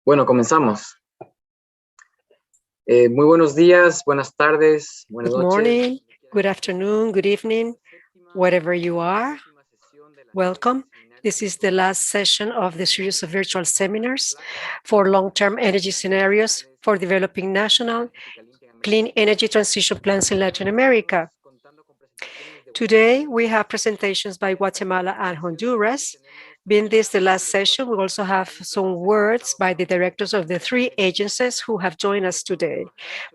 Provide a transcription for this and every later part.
Bueno, comenzamos. Muy buenos días, buenas tardes, buenas noches. Good morning, good afternoon, good evening, wherever you are. Welcome. This is the last session of the series of virtual seminars for long-term energy scenarios for developing national clean energy transition plans in Latin America. Today, we have presentations by Guatemala and Honduras. Being this the last session, we also have some words by the directors of the three agencies who have joined us today.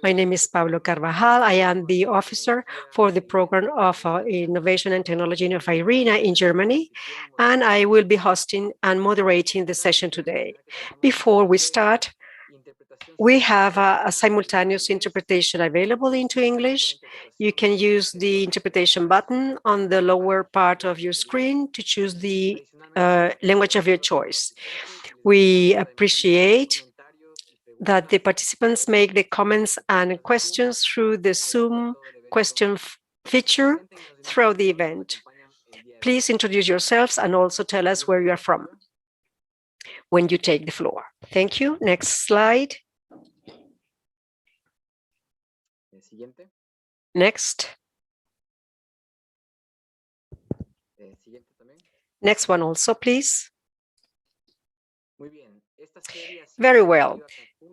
My name is Pablo Carvajal. I am the officer for the Program of Innovation and Technology of IRENA in Germany, and I will be hosting and moderating the session today. Before we start, we have a simultaneous interpretation available into English. You can use the interpretation button on the lower part of your screen to choose the language of your choice. We appreciate that the participants make the comments and questions through the Zoom question feature throughout the event. Please introduce yourselves and also tell us where you are from when you take the floor. Thank you. Next slide. Next. Next one also, please. Very well.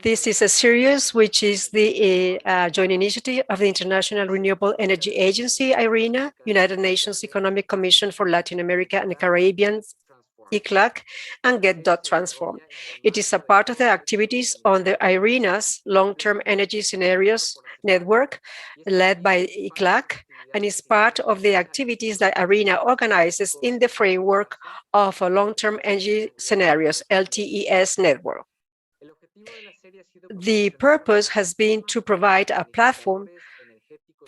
This is a series which is the joint initiative of the International Renewable Energy Agency, IRENA, United Nations Economic Commission for Latin America and the Caribbean, ECLAC, and GET.transform. It is a part of the activities on the IRENA's long-term energy scenarios network led by ECLAC, and is part of the activities that IRENA organizes in the framework of a long-term energy scenarios, LTES network. The purpose has been to provide a platform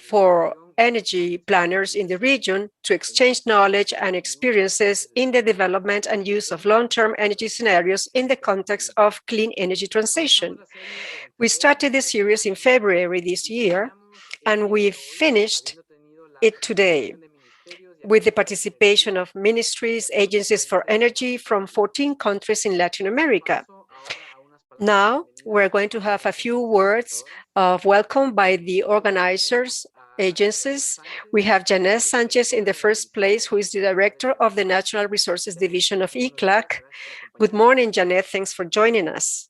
for energy planners in the region to exchange knowledge and experiences in the development and use of long-term energy scenarios in the context of clean energy transition. We started the series in February this year, and we finished it today with the participation of ministries, agencies for energy from 14 countries in Latin America. Now, we're going to have a few words of welcome by the organizers, agencies. We have Janeth Sanchez in the first place, who is the director of the Natural Resources Division of ECLAC. Good morning, Janeth. Thanks for joining us.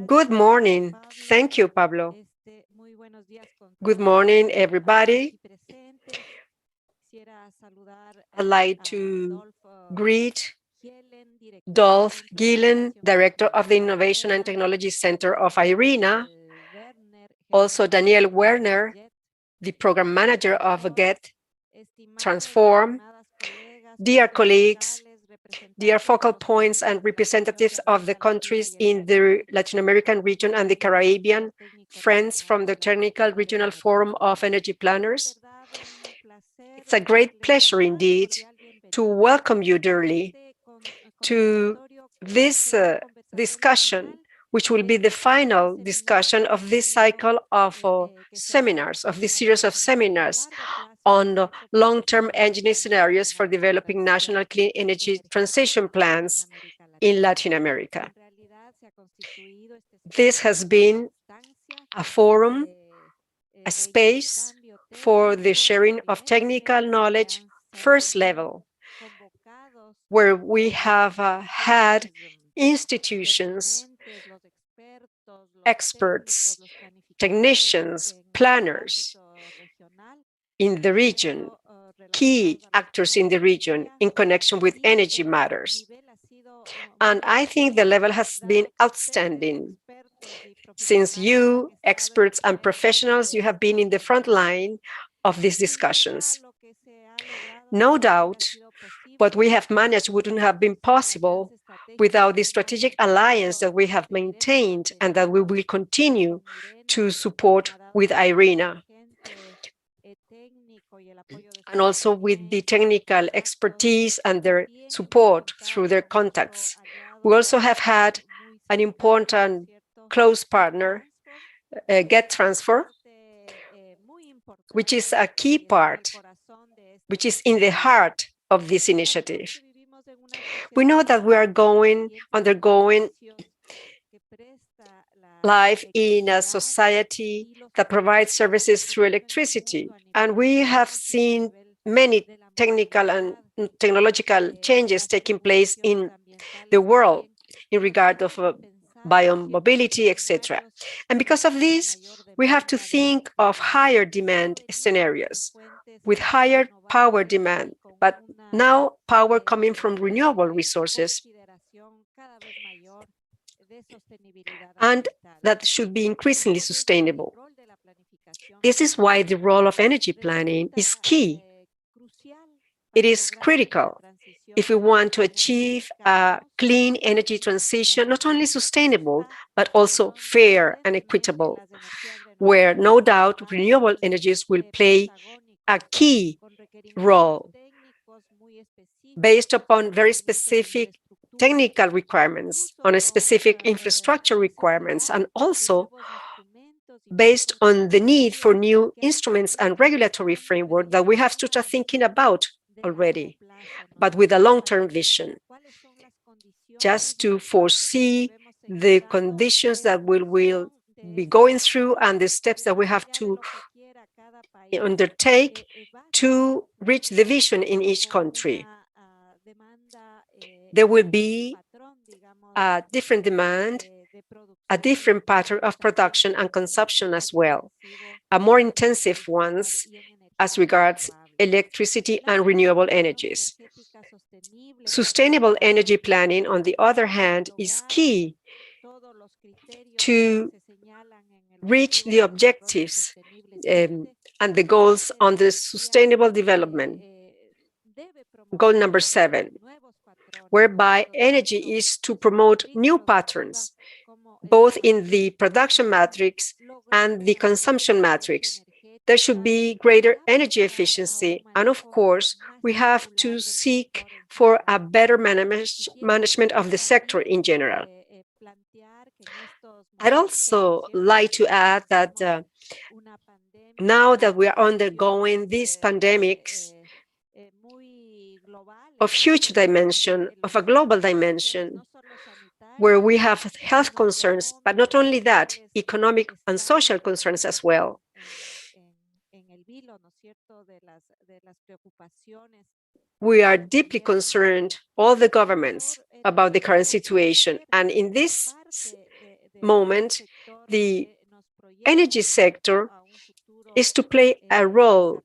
Good morning. Thank you, Pablo. Good morning, everybody. I'd like to greet Dolph Gillen, Director of the Innovation and Technology Center of IRENA, also Daniel Werner, the Program Manager of GET.transform, dear colleagues, dear focal points and representatives of the countries in the Latin American region and the Caribbean, friends from the Technical Regional Forum of Energy Planners. It's a great pleasure indeed to welcome you dearly to this discussion, which will be the final discussion of this cycle of seminars, of this series of seminars on long-term energy scenarios for developing national clean energy transition plans in Latin America. This has been a forum, a space for the sharing of technical knowledge first level, where we have had institutions, experts, technicians, planners in the region, key actors in the region in connection with energy matters. And I think the level has been outstanding. Since you, experts and professionals, you have been in the front line of these discussions. No doubt, what we have managed wouldn't have been possible without the strategic alliance that we have maintained and that we will continue to support with IRENA, and also with the technical expertise and their support through their contacts. We also have had an important close partner, GET.transform, which is a key part which is in the heart of this initiative. We know that we are undergoing life in a society that provides services through electricity. And we have seen many technical and technological changes taking place in the world in regard of biomobility, etc. And because of this, we have to think of higher demand scenarios with higher power demand, but now power coming from renewable resources, and that should be increasingly sustainable. This is why the role of energy planning is key. It is critical if we want to achieve a clean energy transition, not only sustainable, but also fair and equitable, where no doubt renewable energies will play a key role based upon very specific technical requirements, on a specific infrastructure requirements, and also based on the need for new instruments and regulatory framework that we have started thinking about already, but with a long-term vision, just to foresee the conditions that we will be going through and the steps that we have to undertake to reach the vision in each country. There will be a different demand, a different pattern of production and consumption as well, a more intensive ones as regards electricity and renewable energies. Sustainable energy planning, on the other hand, is key to reach the objectives and the goals on the sustainable development, goal number 7, whereby energy is to promote new patterns, both in the production matrix and the consumption matrix. There should be greater energy efficiency. And of course, we have to seek for a better management of the sector in general. I'd also like to add that now that we are undergoing these pandemics of huge dimension, of a global dimension, where we have health concerns, but not only that, economic and social concerns as well. We are deeply concerned, all the governments, about the current situation. And in this moment, the energy sector is to play a role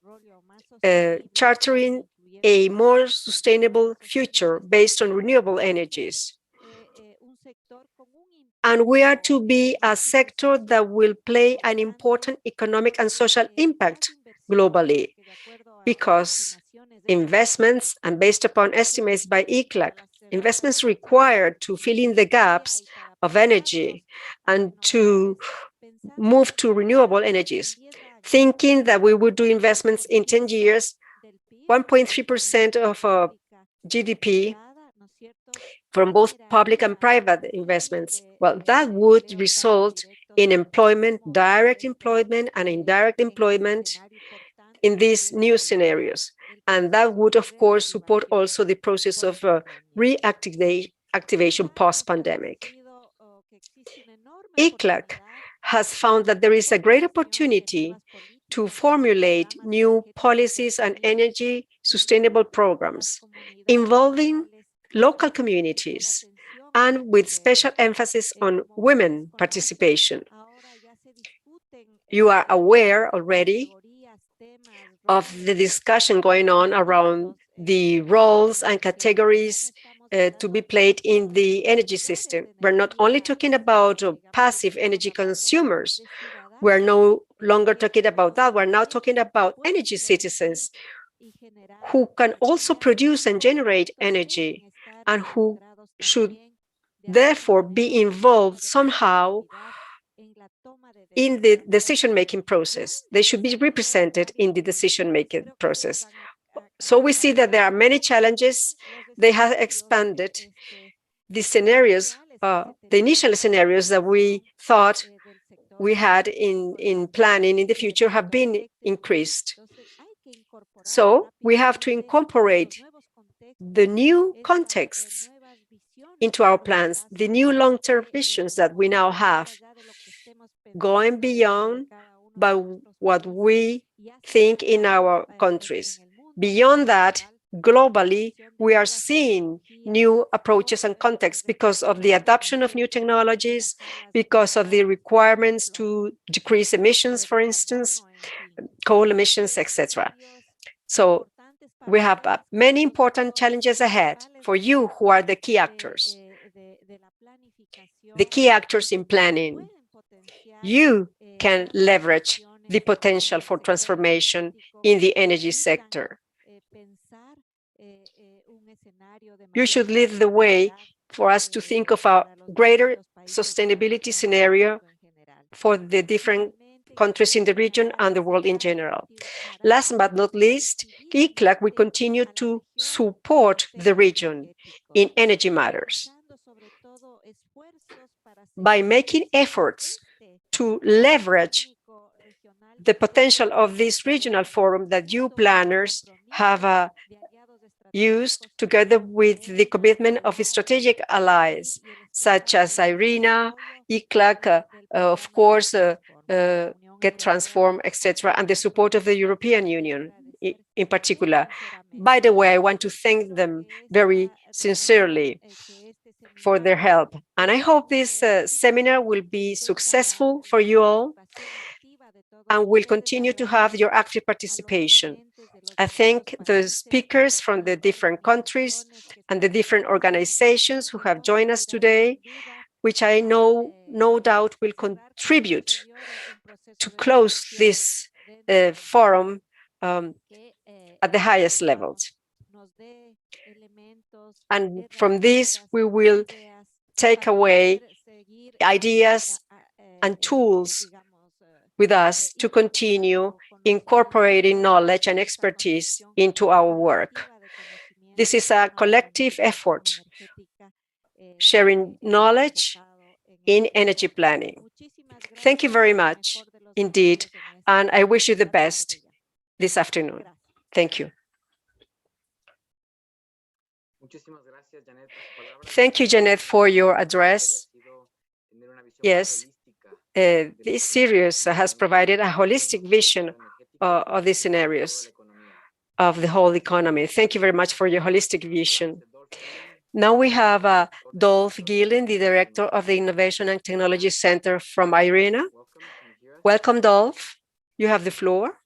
chartering a more sustainable future based on renewable energies. And we are to be a sector that will play an important economic and social impact globally, because investments, and based upon estimates by ICLAC, investments required to fill in the gaps of energy and to move to renewable energies, thinking that we would do investments in 10 years, 1.3% of GDP from both public and private investments. Well, that would result in employment, direct employment and indirect employment in these new scenarios. And that would, of course, support also the process of reactivation post-pandemic. ICLAC has found that there is a great opportunity to formulate new policies and energy sustainable programs involving local communities and with special emphasis on women participation. You are aware already of the discussion going on around the roles and categories to be played in the energy system. We're not only talking about passive energy consumers. We're no longer talking about that. We're now talking about energy citizens who can also produce and generate energy and who should therefore be involved somehow in the decision-making process. They should be represented in the decision-making process. So we see that there are many challenges. They have expanded the scenarios, the initial scenarios that we thought we had in planning in the future have been increased. So we have to incorporate the new contexts into our plans, the new long-term visions that we now have, going beyond by what we think in our countries. Beyond that, globally, we are seeing new approaches and contexts because of the adoption of new technologies, because of the requirements to decrease emissions, for instance, coal emissions, etc. So we have many important challenges ahead for you who are the key actors in planning. You can leverage the potential for transformation in the energy sector. You should lead the way for us to think of a greater sustainability scenario for the different countries in the region and the world in general. Last but not least, ICLAC will continue to support the region in energy matters by making efforts to leverage the potential of this regional forum that you planners have used together with the commitment of strategic allies such as IRENA, ICLAC, of course, GET.transform, etc., and the support of the European Union in particular. By the way, I want to thank them very sincerely for their help. And I hope this seminar will be successful for you all and will continue to have your active participation. I thank the speakers from the different countries and the different organizations who have joined us today, which I know no doubt will contribute to close this forum at the highest levels. And from this, we will take away ideas and tools with us to continue incorporating knowledge and expertise into our work. This is a collective effort, sharing knowledge in energy planning. Thank you very much indeed, and I wish you the best this afternoon. Thank you. Thank you, Janet, for your address. Yes, this series has provided a holistic vision of the scenarios of the whole economy. Thank you very much for your holistic vision. Now we have Dolph Gillen, the Director of the Innovation and Technology Center from IRENA. Welcome, Dolph. You have the floor.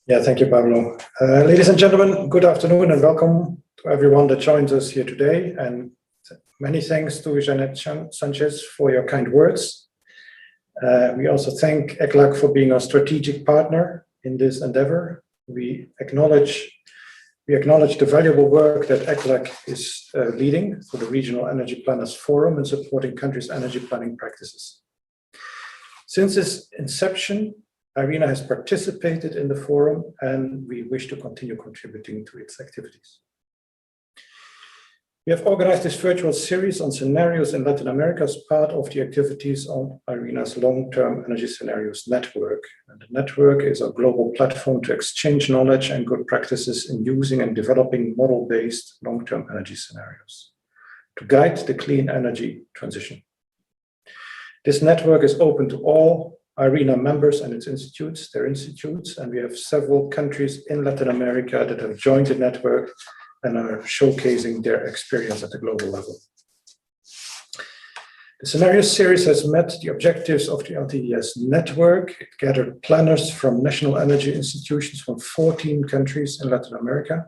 Yeah, thank you, Pablo. Ladies and gentlemen, good afternoon and welcome to everyone that joins us here today. And many thanks to Janet Sanchez for your kind words. We also thank ECLAC for being our strategic partner in this endeavor. We acknowledge the valuable work that ECLAC is leading for the Regional Energy Planners Forum and supporting countries' energy planning practices. Since its inception, IRENA has participated in the forum and we wish to continue contributing to its activities. We have organized this virtual series on scenarios in Latin America as part of the activities on IRENA's long-term energy scenarios network. And the network is a global platform to exchange knowledge and good practices in using and developing model-based long-term energy scenarios to guide the clean energy transition. This network is open to all IRENA members and their institutes, and we have several countries in Latin America that have joined the network and are showcasing their experience at the global level. The scenario series has met the objectives of the LTES network. It gathered planners from national energy institutions from 14 countries in Latin America,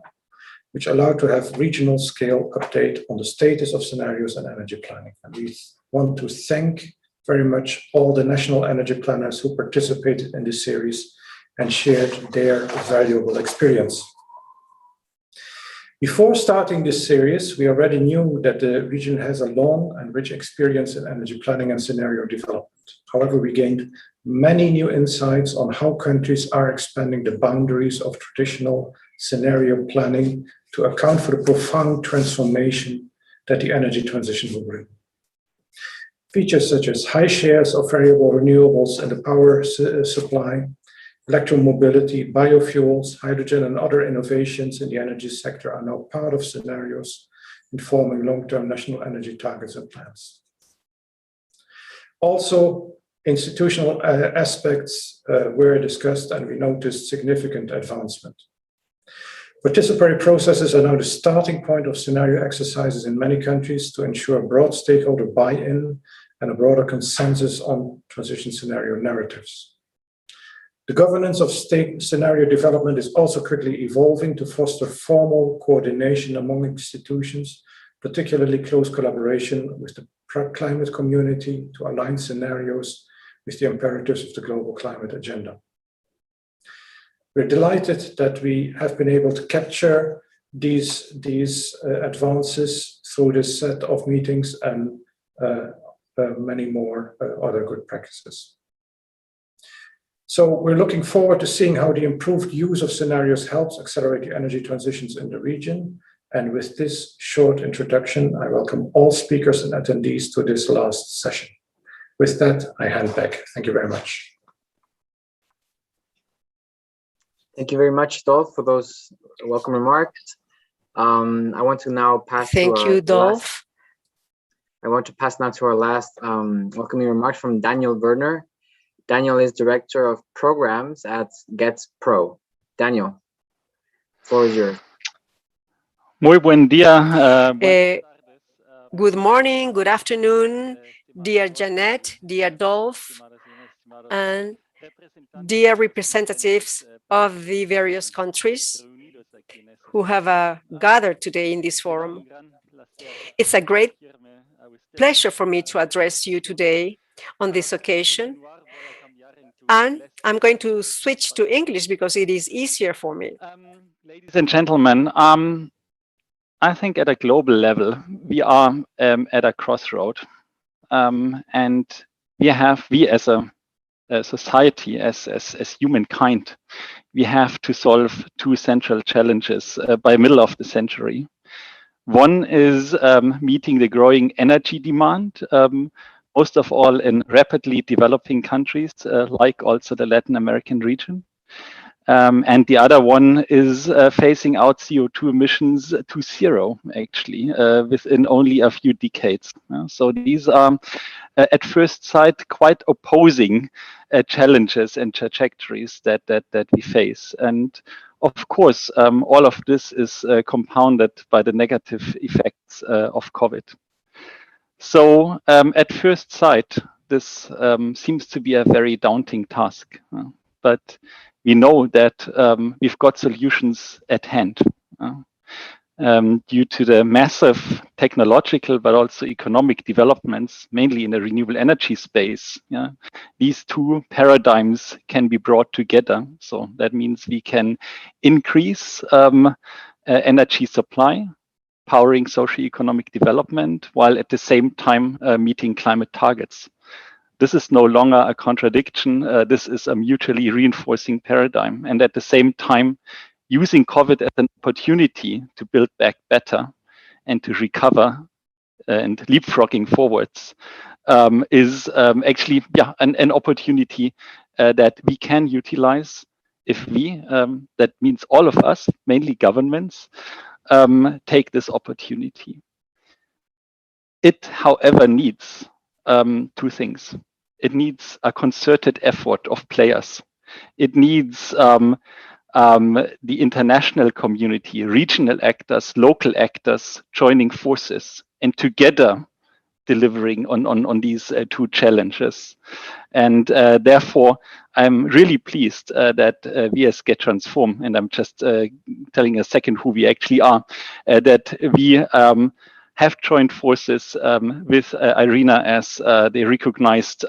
which allowed to have regional scale update on the status of scenarios and energy planning. And we want to thank very much all the national energy planners who participated in this series and shared their valuable experience. Before starting this series, we already knew that the region has a long and rich experience in energy planning and scenario development. However, we gained many new insights on how countries are expanding the boundaries of traditional scenario planning to account for the profound transformation that the energy transition will bring. Features such as high shares of variable renewables in the power supply, Electromobility, biofuels, hydrogen, and other innovations in the energy sector are now part of scenarios informing long-term national energy targets and plans. Also, institutional aspects were discussed, and we noticed significant advancement. Participatory processes are now the starting point of scenario exercises in many countries to ensure broad stakeholder buy-in and a broader consensus on transition scenario narratives. The governance of state scenario development is also quickly evolving to foster formal coordination among institutions, particularly close collaboration with the climate community to align scenarios with the imperatives of the global climate agenda. We're delighted that we have been able to capture these advances through this set of meetings and many more other good practices. So we're looking forward to seeing how the improved use of scenarios helps accelerate the energy transitions in the region. And with this short introduction, I welcome all speakers and attendees to this last session. With that, I hand back. Thank you very much. Thank you very much, Dolph, for those welcome remarks. I want to now pass Thank you, Dolph. I want to pass now to our last welcoming remarks from Daniel Werner. Daniel is Director of Programs at GET.transform. Daniel, the floor is yours. Muy buen día. Good morning, good afternoon, dear Janet, dear Dolph, and dear representatives of the various countries who have gathered today in this forum. It's a great pleasure for me to address you today on this occasion. And I'm going to switch to English because it is easier for me. Ladies and gentlemen, I think at a global level, we are at a crossroad. And we as a society, as humankind, we have to solve two central challenges by middle of the century. One is meeting the growing energy demand, most of all in rapidly developing countries, like also the Latin American region. And the other one is phasing out CO2 emissions to zero, actually, within only a few decades. So these are, at first sight, quite opposing challenges and trajectories that we face. And of course, all of this is compounded by the negative effects of COVID. So at first sight, this seems to be a very daunting task, but we know that we've got solutions at hand due to the massive technological but also economic developments, mainly in the renewable energy space. These two paradigms can be brought together. So that means we can increase energy supply, powering socio-economic development, while at the same time meeting climate targets. This is no longer a contradiction. This is a mutually reinforcing paradigm. And at the same time, using COVID as an opportunity to build back better and to recover and leapfrogging forwards is actually an opportunity that we can utilize if we, that means all of us, mainly governments, take this opportunity. It, however, needs two things. It needs a concerted effort of players. It needs the international community, regional actors, local actors joining forces and together delivering on these two challenges. And therefore, I'm really pleased that we as GET.transform, and I'm just telling a second who we actually are, that we have joined forces with IRENA as the recognized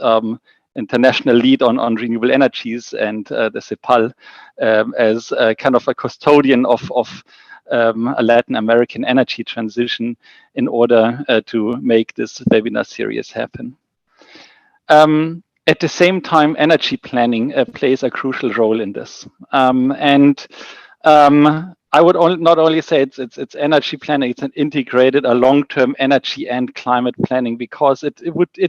international lead on renewable energies, and the CEPAL as kind of a custodian of a Latin American energy transition in order to make this webinar series happen. At the same time, energy planning plays a crucial role in this. I would not only say it's energy planning, it's an integrated, a long-term energy and climate planning, because it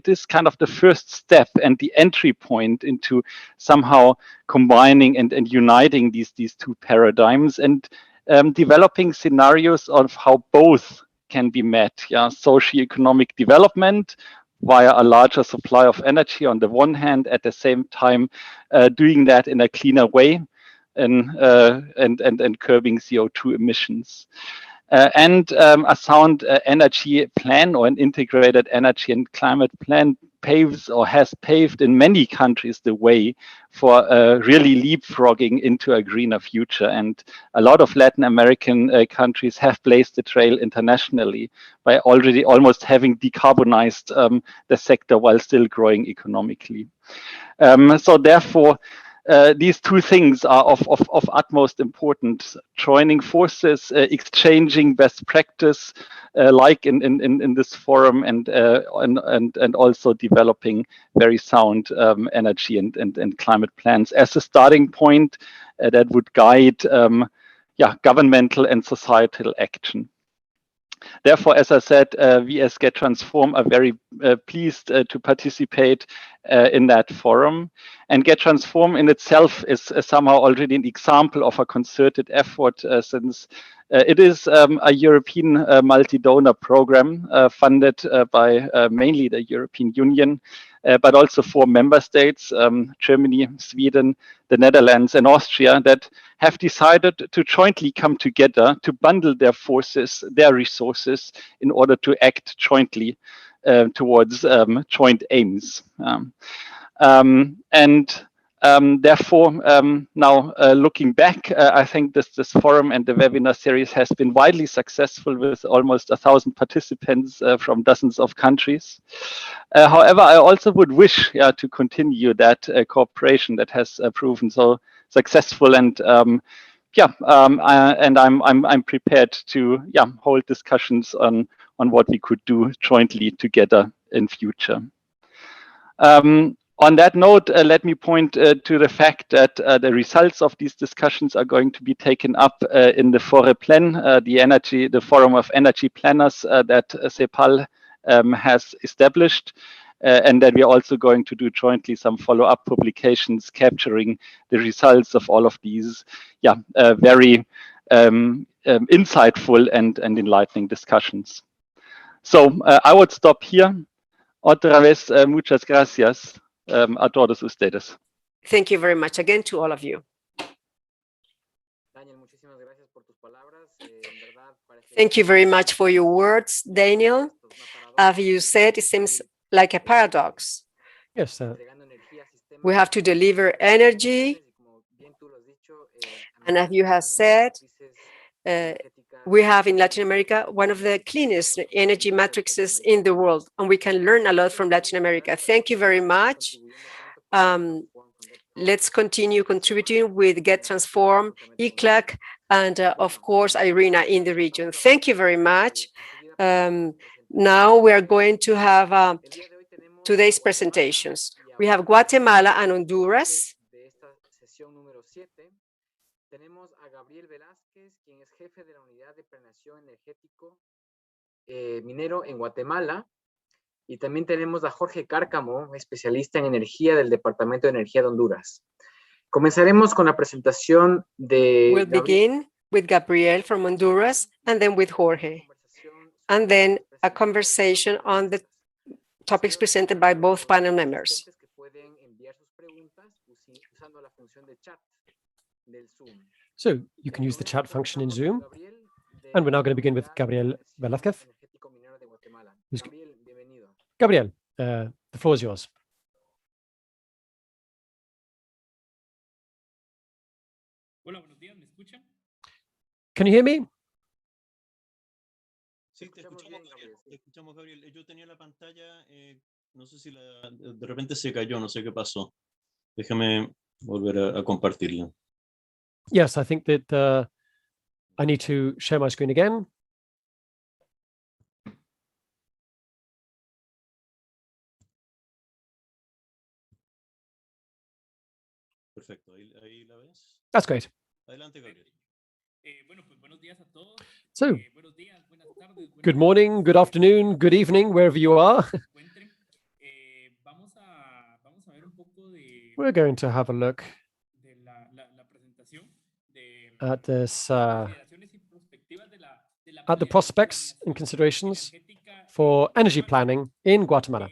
is kind of the first step and the entry point into somehow combining and uniting these two paradigms and developing scenarios of how both can be met. Yeah, socioeconomic development via a larger supply of energy on the one hand, at the same time doing that in a cleaner way, and curbing CO2 emissions. And a sound energy plan or an integrated energy and climate plan paves or has paved in many countries the way for really leapfrogging into a greener future. And a lot of Latin American countries have blazed the trail internationally by already almost having decarbonized the sector while still growing economically. So therefore, these two things are of utmost importance: joining forces, exchanging best practice, like in this forum, and also developing very sound energy and climate plans as a starting point that would guide governmental and societal action. Therefore, as I said, we as GET.transform are very pleased to participate in that forum. And GET.transform in itself is somehow already an example of a concerted effort, since it is a European multi-donor program funded by mainly the European Union, but also 4 member states, Germany, Sweden, the Netherlands, and Austria, that have decided to jointly come together to bundle their forces, their resources, in order to act jointly towards joint aims. Therefore, now looking back, I think this forum and the webinar series has been widely successful with almost 1,000 participants from dozens of countries. However, I also would wish to continue that cooperation that has proven so successful, and I'm prepared to hold discussions on what we could do jointly together in future. On that note, let me point to the fact that the results of these discussions are going to be taken up in the Foreplan, the Forum of Energy Planners that CEPAL has established, and that we are also going to do jointly some follow-up publications capturing the results of all of these very insightful and enlightening discussions. So I would stop here. Otra vez, muchas gracias a todos ustedes. Thank you very much again to all of you. Thank you very much for your words, Daniel. As you said, it seems like a paradox. Yes. We have to deliver energy, and as you have said, we have in Latin America one of the cleanest energy matrices in the world, and we can learn a lot from Latin America. Thank you very much. Let's continue contributing with GET.transform, ECLAC, and of course, Irina in the region. Thank you very much. Now we are going to have today's presentations. We have Guatemala and Honduras. Tenemos a Gabriel Velázquez, quien es jefe de la Unidad de Planeación Energético Minero en Guatemala. Y también tenemos a Jorge Cárcamo, especialista en energía del Departamento de Energía de Honduras. Comenzaremos con la presentación de... We'll begin with Gabriel from Honduras, and then with Jorge, and then a conversation on the topics presented by both panel members. So you can use the chat function in Zoom. And we're now going to begin with Gabriel Velázquez. Gabriel, the floor is yours. Hola, buenos días, ¿me escuchan? Can you hear me? Sí, te escuchamos, Gabriel. Yo tenía la pantalla, no sé si de repente se cayó, no sé qué pasó. Déjame volver a compartirla. Yes, I think that I need to share my screen again. Perfecto, ahí la ves. That's great. Adelante, Gabriel. So, good morning, good afternoon, good evening, wherever you are. We're going to have a look at this, at the prospects and considerations for energy planning in Guatemala.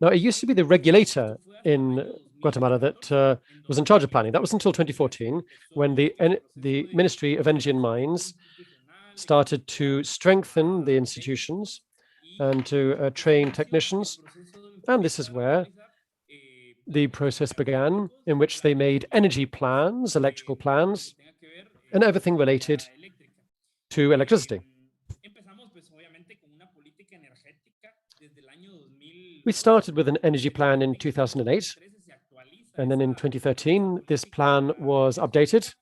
Now, it used to be the regulator in Guatemala that was in charge of planning. That was until 2014, when the Ministry of Energy and Mines started to strengthen the institutions and to train technicians. And this is where the process began, in which they made energy plans, electrical plans, and everything related to electricity. We started with an energy plan in 2008, and then in 2013, this plan was updated.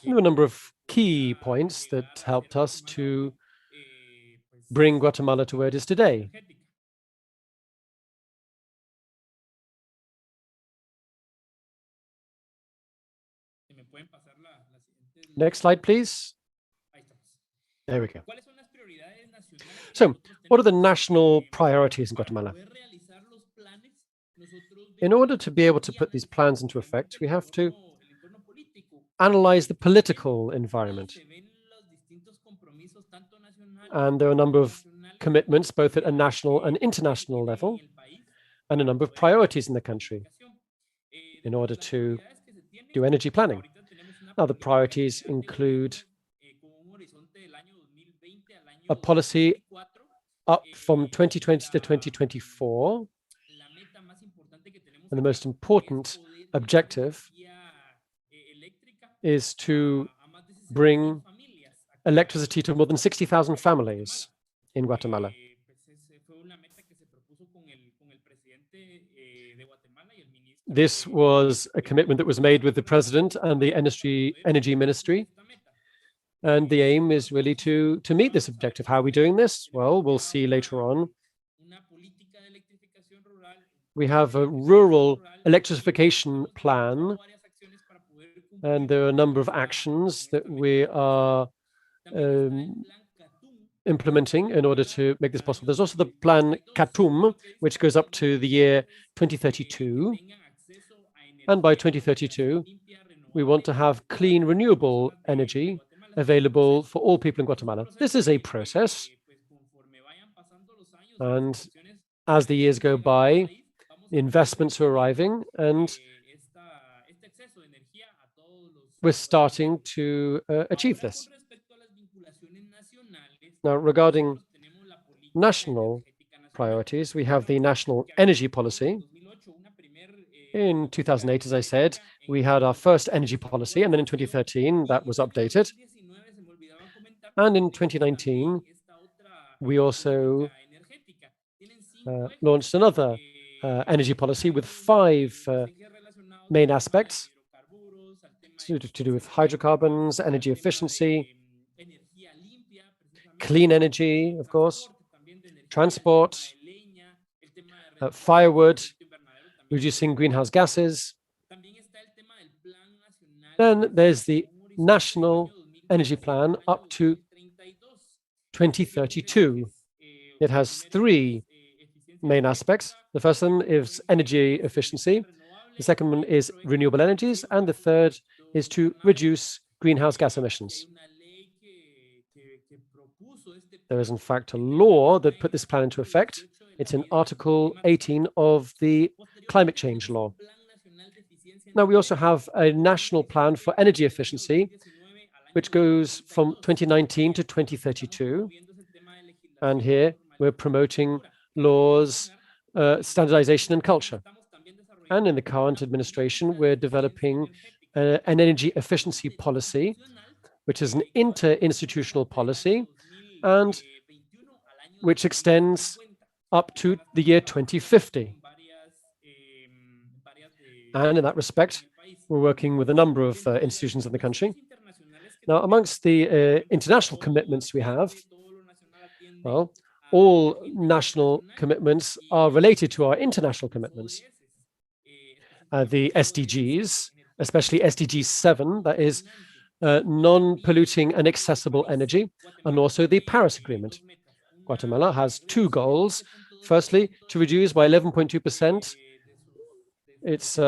There were a number of key points that helped us to bring Guatemala to where it is today. Next slide, please. There we go. So, what are the national priorities in Guatemala? In order to be able to put these plans into effect, we have to analyze the political environment. And there are a number of commitments, both at a national and international level, and a number of priorities in the country in order to do energy planning. Now, the priorities include a policy up from 2020 to 2024. And the most important objective is to bring electricity to more than 60,000 families in Guatemala. This was a commitment that was made with the president and the energy ministry. And the aim is really to meet this objective. How are we doing this? Well, we'll see later on. We have a rural electrification plan, and there are a number of actions that we are implementing in order to make this possible. There's also the plan CATUM, which goes up to the year 2032. And by 2032, we want to have clean, renewable energy available for all people in Guatemala. This is a process. And as the years go by, investments are arriving, and we're starting to achieve this. Now, regarding national priorities, we have the National Energy Policy. In 2008, as I said, we had our first energy policy, and then in 2013, that was updated. And in 2019, we also launched another energy policy with 5 main aspects to do with hydrocarbons, energy efficiency, clean energy, of course, transport, firewood, reducing greenhouse gases. Then there's the National Energy Plan up to 2032. It has 3 main aspects. The first one is energy efficiency. The second one is renewable energies. And the third is to reduce greenhouse gas emissions. There is, in fact, a law that put this plan into effect. It's in Article 18 of the Climate Change Law. Now, we also have a national plan for energy efficiency, which goes from 2019 to 2032. And here we're promoting laws, standardization, and culture. And in the current administration, we're developing an energy efficiency policy, which is an interinstitutional policy, and which extends up to the year 2050. And in that respect, we're working with a number of institutions in the country. Now, amongst the international commitments we have, well, all national commitments are related to our international commitments. The SDGs, especially SDG 7, that is non-polluting and accessible energy, and also the Paris Agreement. Guatemala has two goals. Firstly, to reduce by 11.2% its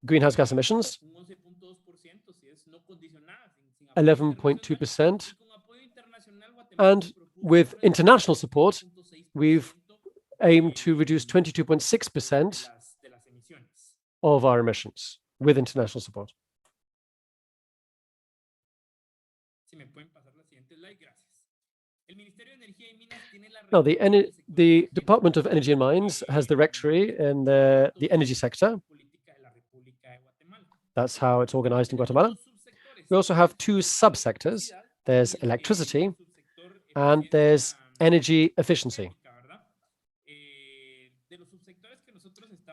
greenhouse gas emissions, 11.2%. And with international support, we've aimed to reduce 22.6% of our emissions with international support. Now, the Department of Energy and Mines has the rectory in the energy sector. That's how it's organized in Guatemala. We also have two subsectors. There's electricity and there's energy efficiency.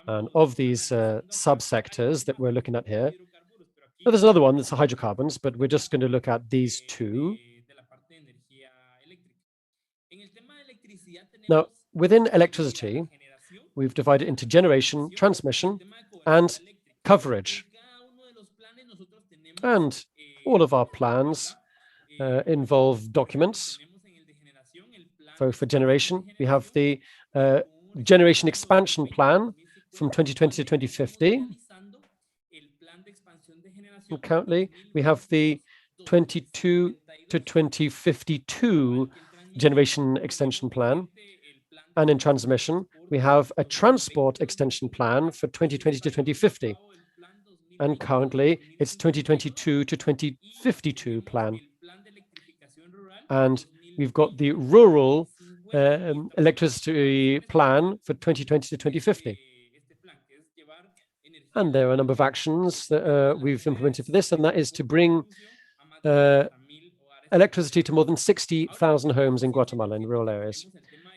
And of these subsectors that we're looking at here, well, there's another one that's the hydrocarbons, but we're just going to look at these two. Now, within electricity, we've divided into generation, transmission, and coverage. And all of our plans involve documents. For generation, we have the generation expansion plan from 2020 to 2050. And currently, we have the 22 to 2052 generation extension plan. And in transmission, we have a transport extension plan for 2020 to 2050. And currently, it's 2022 to 2052 plan. And we've got the rural electricity plan for 2020 to 2050. And there are a number of actions that we've implemented for this, and that is to bring electricity to more than 60,000 homes in Guatemala in rural areas.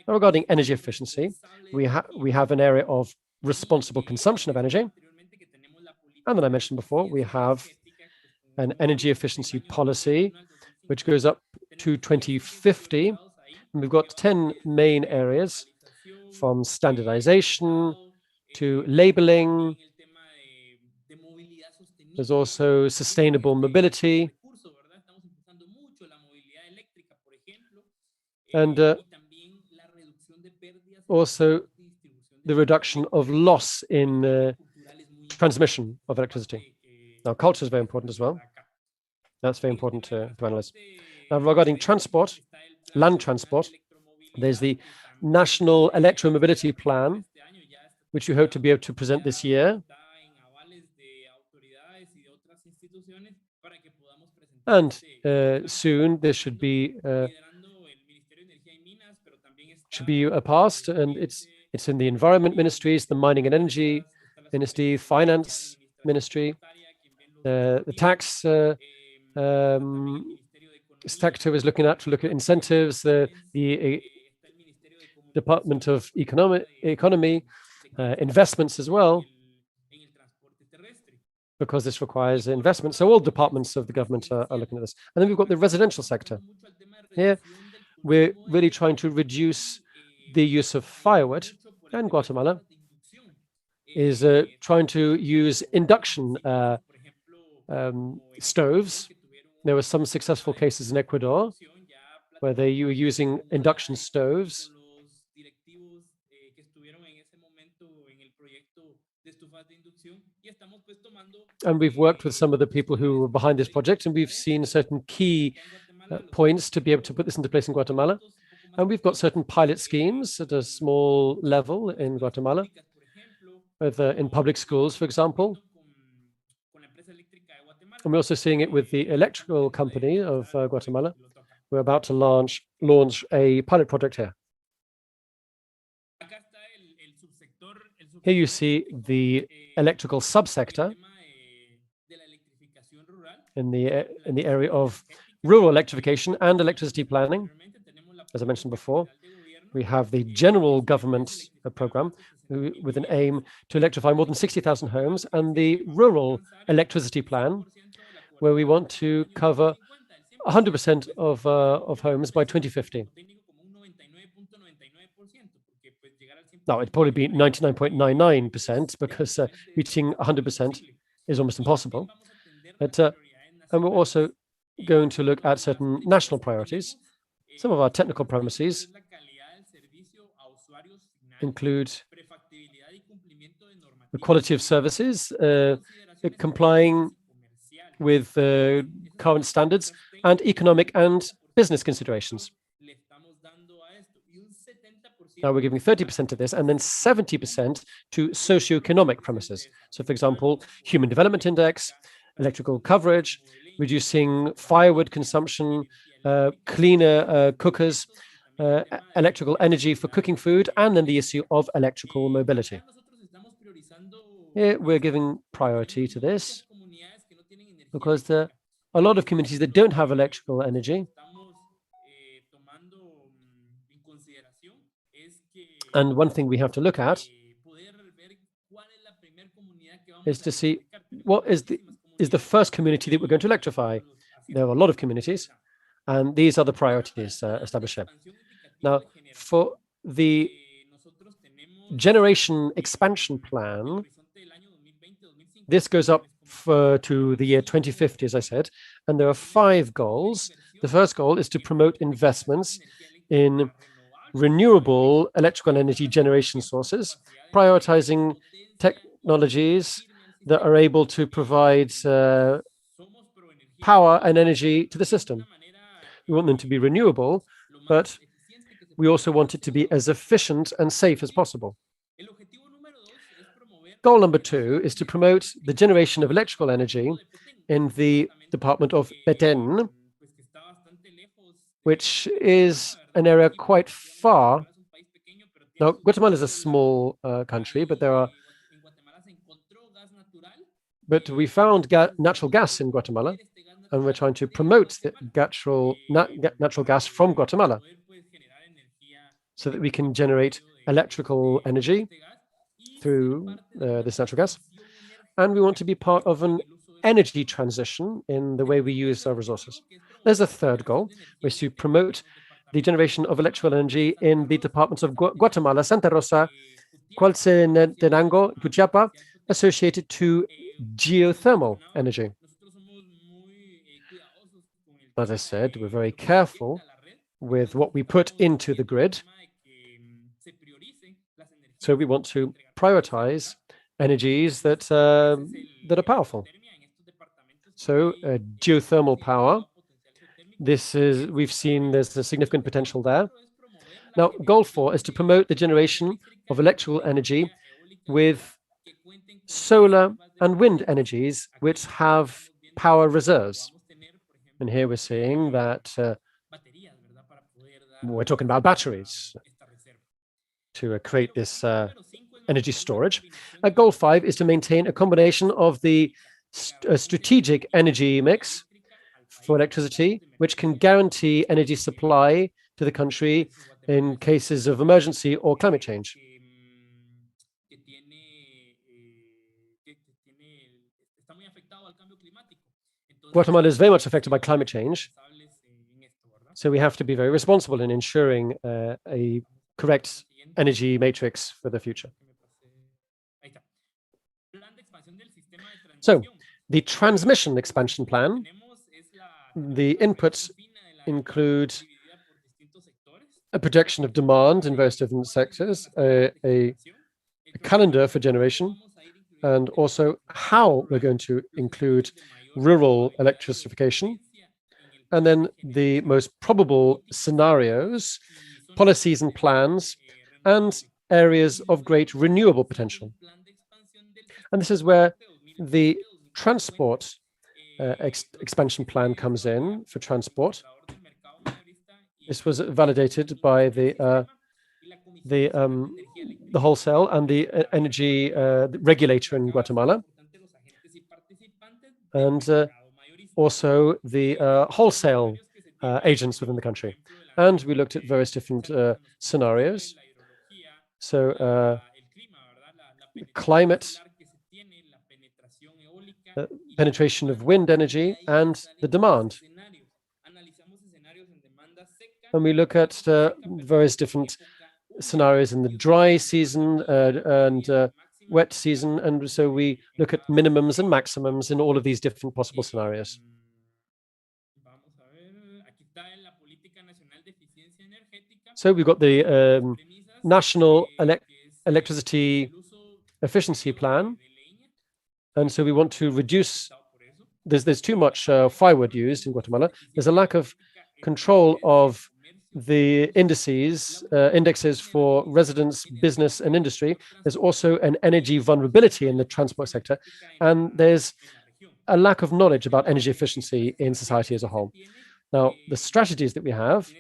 Now, regarding energy efficiency, we have an area of responsible consumption of energy. And then I mentioned before, we have an energy efficiency policy, which goes up to 2050. And we've got 10 main areas, from standardization to labeling. There's also sustainable mobility. And also the reduction of loss in transmission of electricity. Now, culture is very important as well. That's very important to analyze. Now, regarding transport, land transport, there's the National Electromobility Plan, which we hope to be able to present this year. And soon this should be passed, and it's in the Environment Ministries, the Mining and Energy Ministry, Finance Ministry, the tax sector is looking at incentives, the Department of Economy, investments as well, because this requires investment. So all departments of the government are looking at this. And then we've got the residential sector. Here, we're really trying to reduce the use of firewood, and Guatemala is trying to use induction stoves. There were some successful cases in Ecuador where they were using induction stoves. And we've worked with some of the people who were behind this project, and we've seen certain key points to be able to put this into place in Guatemala. And we've got certain pilot schemes at a small level in Guatemala, in public schools, for example. And we're also seeing it with the electrical company of Guatemala. We're about to launch a pilot project here. Here you see the electrical subsector in the area of rural electrification and electricity planning. As I mentioned before, we have the general government program with an aim to electrify more than 60,000 homes, and the rural electricity plan, where we want to cover 100% of homes by 2050. Now, it'd probably be 99.99% because reaching 100% is almost impossible. But, and we're also going to look at certain national priorities. Some of our technical premises include the quality of services, complying with current standards, and economic and business considerations. Now we're giving 30% to this and then 70% to socioeconomic premises. So, for example, Human Development Index, electrical coverage, reducing firewood consumption, cleaner cookers, electrical energy for cooking food, and then the issue of electrical mobility. Here we're giving priority to this because there are a lot of communities that don't have electrical energy. And one thing we have to look at is to see what is the first community that we're going to electrify. There are a lot of communities, and these are the priorities established here. Now, for the generation expansion plan, this goes up to the year 2050, as I said, and there are 5 goals. The first goal is to promote investments in renewable electrical energy generation sources, prioritizing technologies that are able to provide power and energy to the system. We want them to be renewable, but we also want it to be as efficient and safe as possible. Goal number 2 is to promote the generation of electrical energy in the department of Baden, which is an area quite far. Now, Guatemala is a small country, but we found natural gas in Guatemala, and we're trying to promote the natural gas from Guatemala so that we can generate electrical energy through this natural gas. And we want to be part of an energy transition in the way we use our resources. There's a third goal, which is to promote the generation of electrical energy in the departments of Guatemala, Santa Rosa, Quetzaltenango, Cuyapa, associated to geothermal energy. As I said, we're very careful with what we put into the grid. So we want to prioritize energies that are powerful. So geothermal power, we've seen there's a significant potential there. Now, goal 4 is to promote the generation of electrical energy with solar and wind energies which have power reserves. And here we're seeing that we're talking about batteries to create this energy storage. Goal 5 is to maintain a combination of the strategic energy mix for electricity, which can guarantee energy supply to the country in cases of emergency or climate change. Guatemala is very much affected by climate change, so we have to be very responsible in ensuring a correct energy matrix for the future. So, the transmission expansion plan, the inputs include a projection of demand in various different sectors, a calendar for generation, and also how we're going to include rural electrification, and then the most probable scenarios, policies and plans, and areas of great renewable potential. And this is where the transport expansion plan comes in for transport. This was validated by the wholesale and the energy regulator in Guatemala, and also the wholesale agents within the country. And we looked at various different scenarios. So climate penetration of wind energy, and the demand. And we look at various different scenarios in the dry season and wet season. And so we look at minimums and maximums in all of these different possible scenarios. So we've got the National Electricity Efficiency Plan. And so we want to reduce, there's too much firewood used in Guatemala. There's a lack of control of the indexes for residents, business, and industry. There's also an energy vulnerability in the transport sector. And there's a lack of knowledge about energy efficiency in society as a whole. Now, the strategies that we have,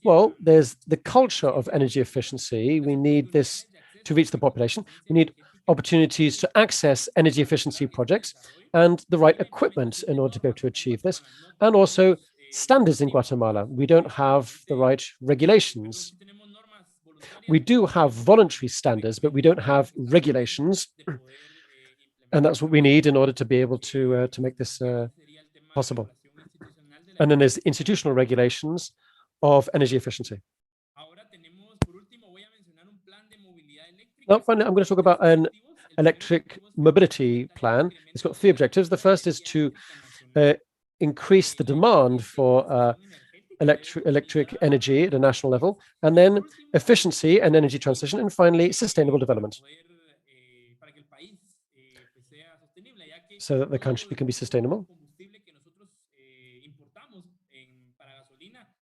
well, there's the culture of energy efficiency. We need this to reach the population. We need opportunities to access energy efficiency projects and the right equipment in order to be able to achieve this, and also standards in Guatemala. We don't have the right regulations. We do have voluntary standards, but we don't have regulations, and that's what we need in order to be able to make this possible. And then there's institutional regulations of energy efficiency. Now, finally, I'm going to talk about an electric mobility plan. It's got 3 objectives. The first is to increase the demand for electric energy at a national level, and then efficiency and energy transition, and finally, sustainable development, so that the country can be sustainable.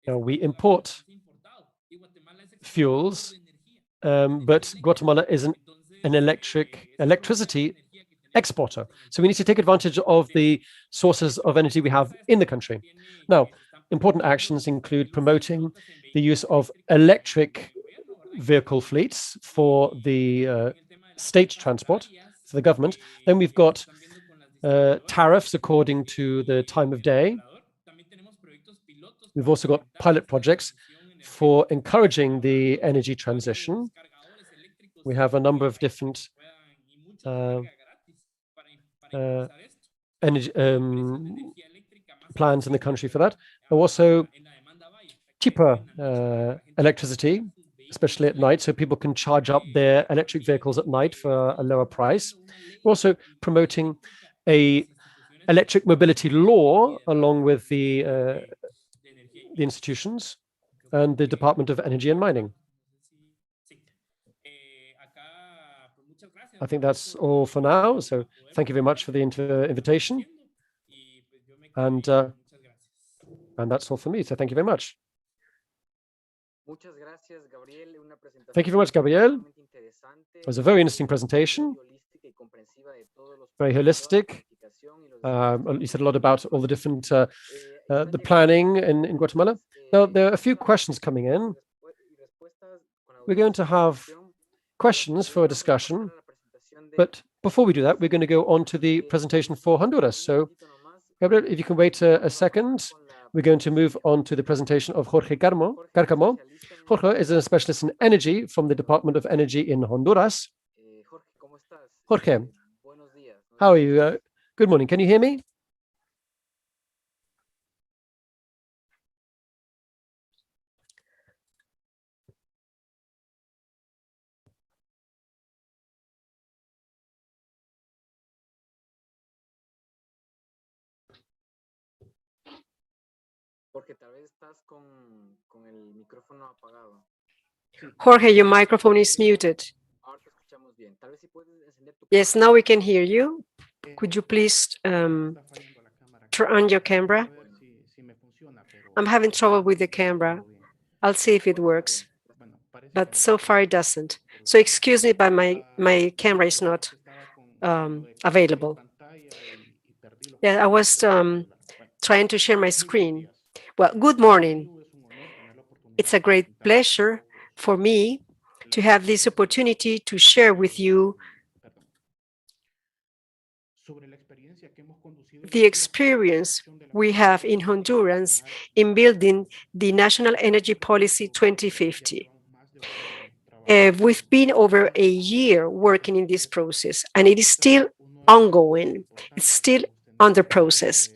Now, we import fuels, but Guatemala is an electricity exporter. So we need to take advantage of the sources of energy we have in the country. Now, important actions include promoting the use of electric vehicle fleets for the state transport, for the government. Then we've got tariffs according to the time of day. We've also got pilot projects for encouraging the energy transition. We have a number of different energy plans in the country for that. Also, cheaper electricity, especially at night, so people can charge up their electric vehicles at night for a lower price. We're also promoting a electric mobility law along with the institutions and the Department of Energy and Mining. I think that's all for now. So thank you very much for the invitation. And that's all for me. So thank you very much. Thank you very much, Gabriel. It was a very interesting presentation, very holistic. You said a lot about all the different the planning in Guatemala. Now, there are a few questions coming in. We're going to have questions for a discussion, but before we do that, we're going to go on to the presentation for Honduras. So, Gabriel, if you can wait a second, we're going to move on to the presentation of Jorge Cárcamo. Jorge is a specialist in energy from the Department of Energy in Honduras. Jorge, how are you? Good morning. Can you hear me? Jorge, your microphone is muted. Yes, now we can hear you. Could you please turn on your camera? I'm having trouble with the camera. I'll see if it works, but so far it doesn't. So excuse me, but my camera is not available. Yeah, I was trying to share my screen. Well, good morning. It's a great pleasure for me to have this opportunity to share with you the experience we have in Honduras in building the National Energy Policy 2050. We've been over a year working in this process, and it is still ongoing. It's still under process.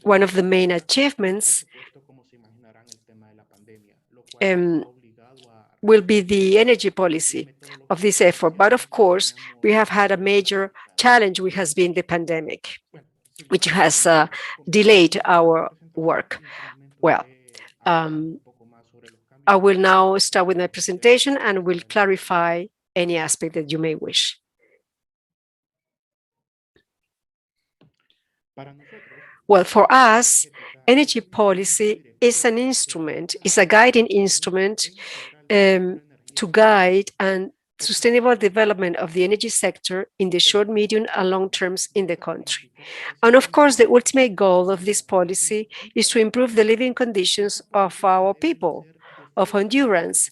One of the main achievements will be the energy policy of this effort. But of course, we have had a major challenge, which has been the pandemic, which has delayed our work. Well, I will now start with my presentation and will clarify any aspect that you may wish. Well, for us, energy policy is an instrument, is a guiding instrument to guide and sustainable development of the energy sector in the short, medium, and long terms in the country. And of course, the ultimate goal of this policy is to improve the living conditions of our people, of Hondurans.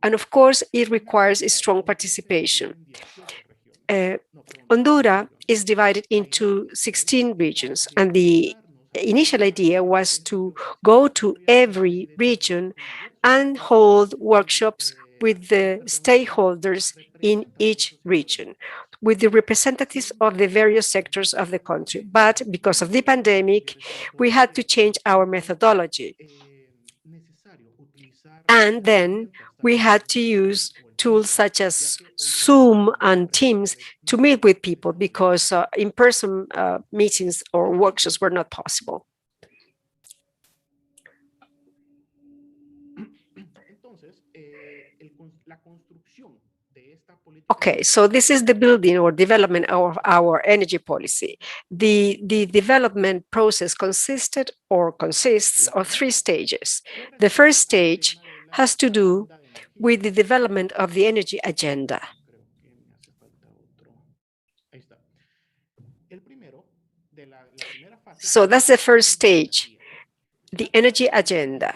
And of course, it requires a strong participation. Honduras is divided into 16 regions, and the initial idea was to go to every region and hold workshops with the stakeholders in each region, with the representatives of the various sectors of the country. But because of the pandemic, we had to change our methodology. And then we had to use tools such as Zoom and Teams to meet with people because in-person meetings or workshops were not possible. Okay, so this is the building or development of our energy policy. The development process consisted or consists of 3 stages. The first stage has to do with the development of the energy agenda. So that's the first stage, the energy agenda.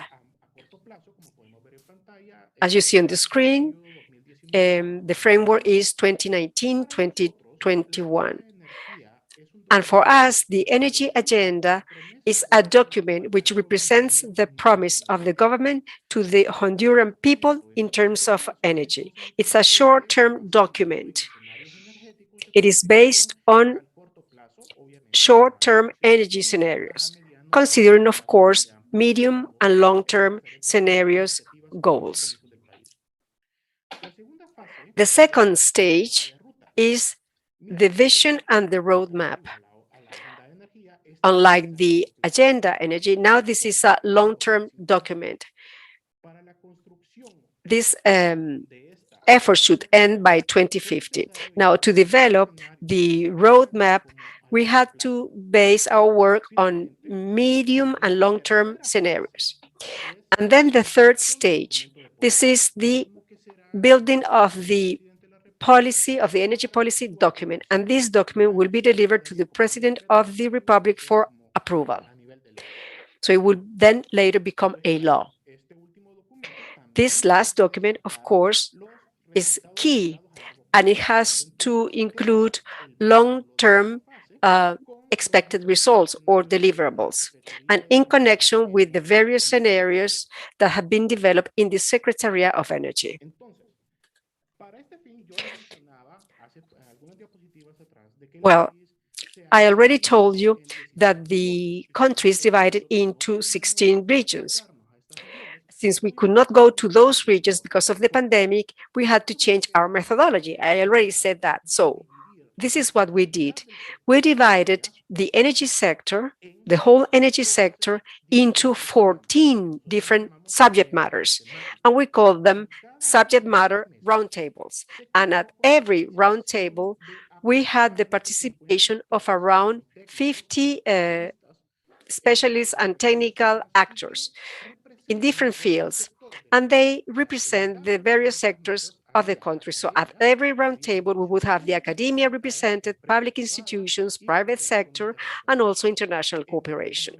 As you see on the screen, the framework is 2019-2021. And for us, the energy agenda is a document which represents the promise of the government to the Honduran people in terms of energy. It's a short-term document. It is based on short-term energy scenarios, considering, of course, medium and long-term scenarios goals. The second stage is the vision and the roadmap. Unlike the agenda energy, now this is a long-term document. This effort should end by 2050. Now, to develop the roadmap, we had to base our work on medium and long-term scenarios. And then the third stage, this is the building of the policy, of the energy policy document. And this document will be delivered to the President of the Republic for approval. So it will then later become a law. This last document, of course, is key, and it has to include long-term expected results or deliverables, and in connection with the various scenarios that have been developed in the Secretariat of Energy. Well, I already told you that the country is divided into 16 regions. Since we could not go to those regions because of the pandemic, we had to change our methodology. I already said that. So this is what we did. We divided the energy sector, the whole energy sector, into 14 different subject matters, and we called them subject matter roundtables. And at every roundtable, we had the participation of around 50 specialists and technical actors in different fields, and they represent the various sectors of the country. So at every roundtable, we would have the academia represented, public institutions, private sector, and also international cooperation.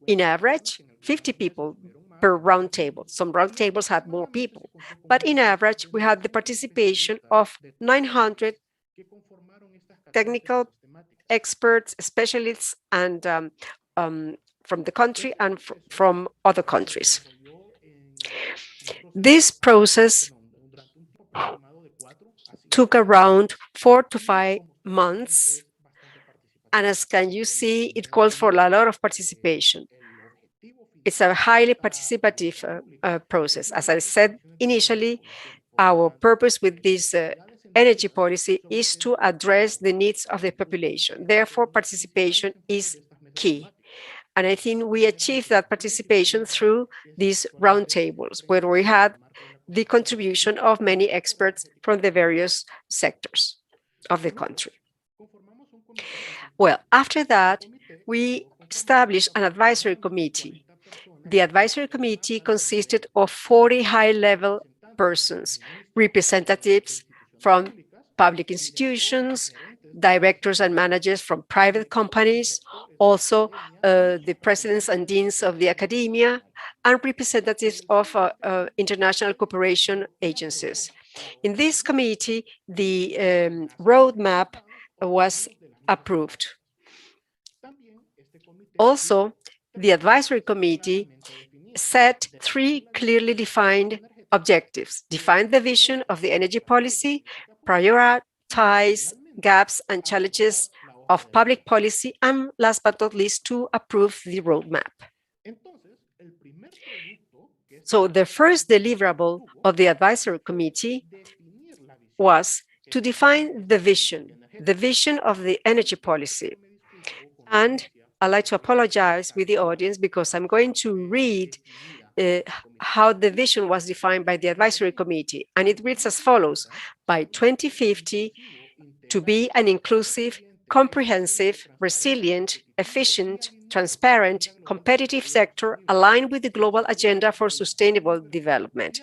In average, 50 people per roundtable. Some roundtables had more people, but in average, we had the participation of 900 technical experts, specialists, and from the country and from other countries. This process took around 4 to 5 months. And as can you see, it calls for a lot of participation. It's a highly participative process. As I said initially, our purpose with this energy policy is to address the needs of the population. Therefore, participation is key. And I think we achieved that participation through these roundtables, where we had the contribution of many experts from the various sectors of the country. Well, after that, we established an advisory committee. The advisory committee consisted of 40 high-level persons, representatives from public institutions, directors and managers from private companies, also the presidents and deans of the academia, and representatives of international cooperation agencies. In this committee, the roadmap was approved. Also, the advisory committee set 3 clearly defined objectives: define the vision of the energy policy, prioritize gaps and challenges of public policy, and last but not least, to approve the roadmap. So the first deliverable of the advisory committee was to define the vision of the energy policy. And I'd like to apologize with the audience because I'm going to read how the vision was defined by the advisory committee. And it reads as follows: by 2050, to be an inclusive, comprehensive, resilient, efficient, transparent, competitive sector aligned with the global agenda for sustainable development,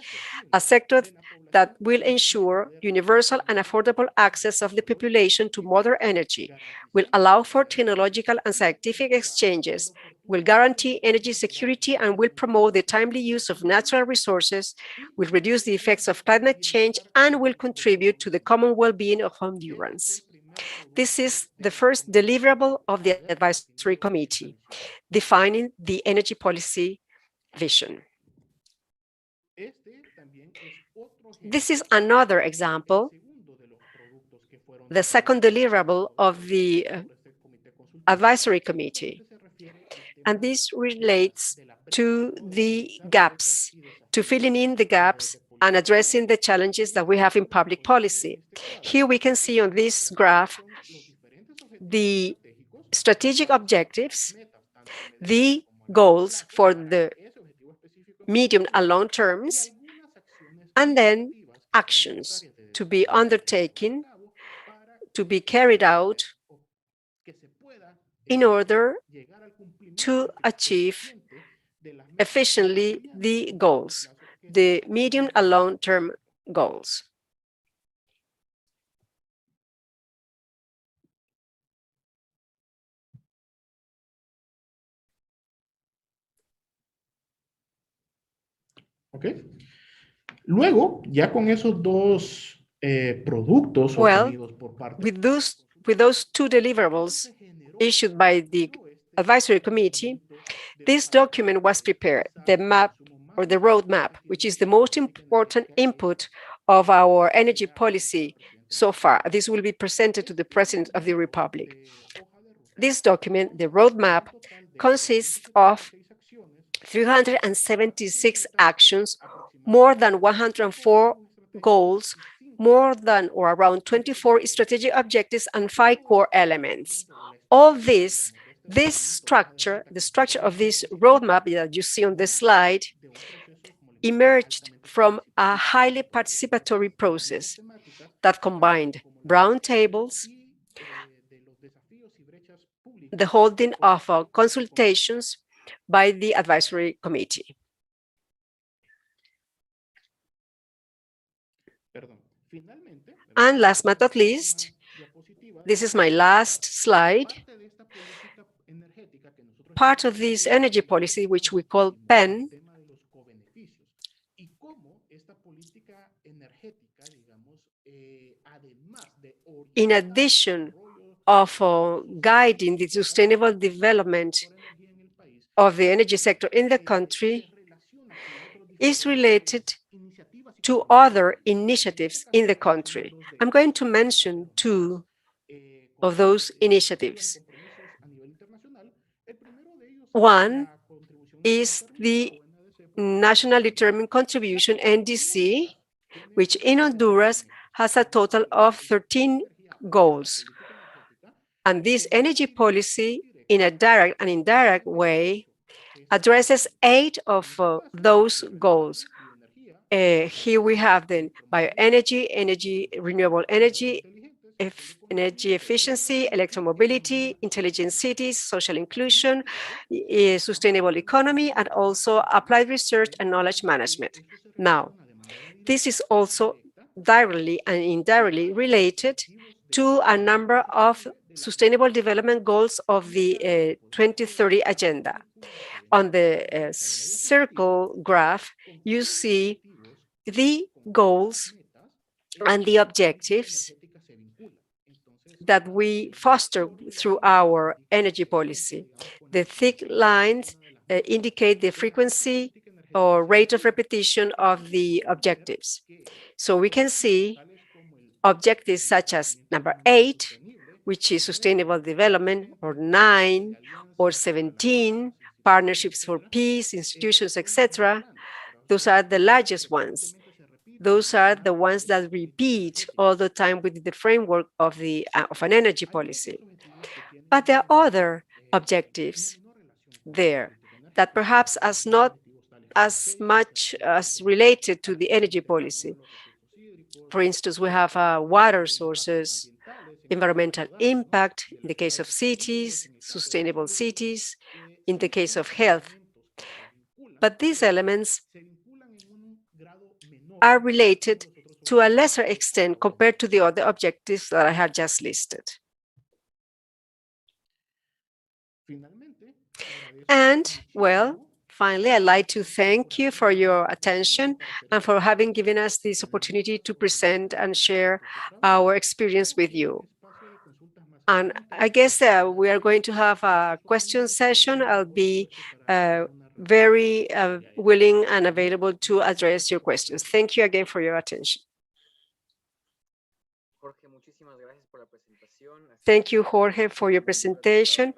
a sector that will ensure universal and affordable access of the population to modern energy, will allow for technological and scientific exchanges, will guarantee energy security, and will promote the timely use of natural resources, will reduce the effects of climate change, and will contribute to the common well-being of Hondurans. This is the first deliverable of the advisory committee, defining the energy policy vision. This is another example, the second deliverable of the advisory committee. And this relates to the gaps, to filling in the gaps and addressing the challenges that we have in public policy. Here we can see on this graph the strategic objectives, the goals for the medium and long terms, and then actions to be undertaken, to be carried out in order to achieve efficiently the goals, the medium and long-term goals. Okay. Luego, ya con esos dos productos obtenidos por parte with those 2 deliverables issued by the advisory committee, this document was prepared, the map or the roadmap, which is the most important input of our energy policy so far. This will be presented to the President of the Republic. This document, the roadmap, consists of 376 actions, more than 104 goals, more than or around 24 strategic objectives, and 5 core elements. All this structure, the structure of this roadmap that you see on this slide, emerged from a highly participatory process that combined roundtables, the holding of consultations by the advisory committee. And last but not least, this is my last slide. Part of this energy policy, which we call PEN, in addition of guiding the sustainable development of the energy sector in the country, is related to other initiatives in the country. I'm going to mention two of those initiatives. One is the National Determined Contribution, NDC, which in Honduras has a total of 13 goals. And this energy policy, in a direct and indirect way, addresses 8 of those goals. Here we have then bioenergy, renewable energy, energy efficiency, electromobility, intelligent cities, social inclusion, sustainable economy, and also applied research and knowledge management. Now, this is also directly and indirectly related to a number of sustainable development goals of the 2030 agenda. On the circle graph, you see the goals and the objectives that we foster through our energy policy. The thick lines indicate the frequency or rate of repetition of the objectives. So we can see objectives such as number 8, which is sustainable development, or 9, or 17, partnerships for peace, institutions, etc. Those are the largest ones. Those are the ones that repeat all the time within the framework of an energy policy. But there are other objectives there that perhaps are not as much as related to the energy policy. For instance, we have water sources, environmental impact in the case of cities, sustainable cities, in the case of health. But these elements are related to a lesser extent compared to the other objectives that I have just listed. And, well, finally, I'd like to thank you for your attention and for having given us this opportunity to present and share our experience with you. And I guess we are going to have a question session. I'll be very willing and available to address your questions. Thank you again for your attention. Thank you, Jorge, for your presentation.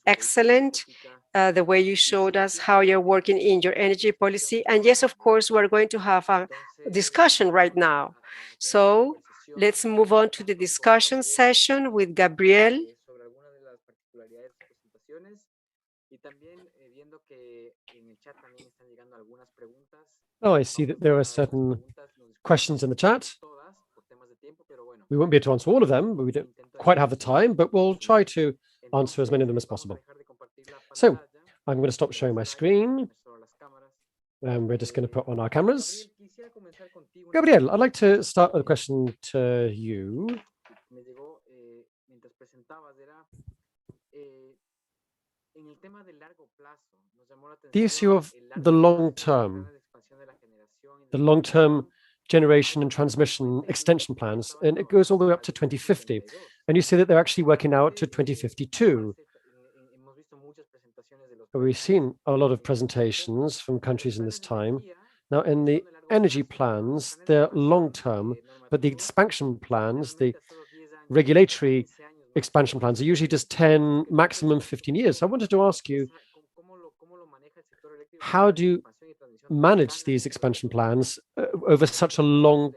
Excellent. The way you showed us how you're working in your energy policy. And yes, of course, we're going to have a discussion right now. So let's move on to the discussion session with Gabriel. Oh, I see that there are certain questions in the chat. We won't be able to answer all of them, but we don't quite have the time, but we'll try to answer as many of them as possible. So I'm going to stop sharing my screen. And we're just going to put on our cameras. Gabriel, I'd like to start with a question to you. The issue of the long-term generation and transmission extension plans, and it goes all the way up to 2050. And you say that they're actually working out to 2052. We've seen a lot of presentations from countries in this time. Now, in the energy plans, they're long-term, but the expansion plans, the regulatory expansion plans, are usually just 10, maximum 15 years. So I wanted to ask you, how do you manage these expansion plans over such a long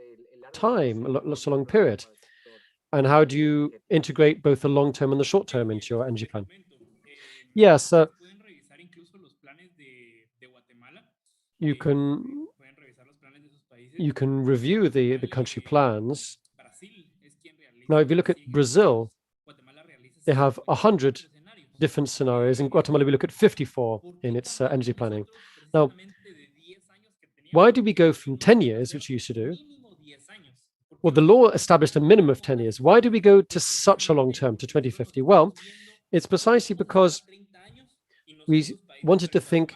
time, such a long period? And how do you integrate both the long-term and the short-term into your energy plan? Yes, you can review the country plans. Now, if you look at Brazil, they have 100 different scenarios. In Guatemala, we look at 54 in its energy planning. Now, why do we go from 10 years, which you used to do? Well, the law established a minimum of 10 years. Why do we go to such a long term, to 2050? Well, it's precisely because we wanted to think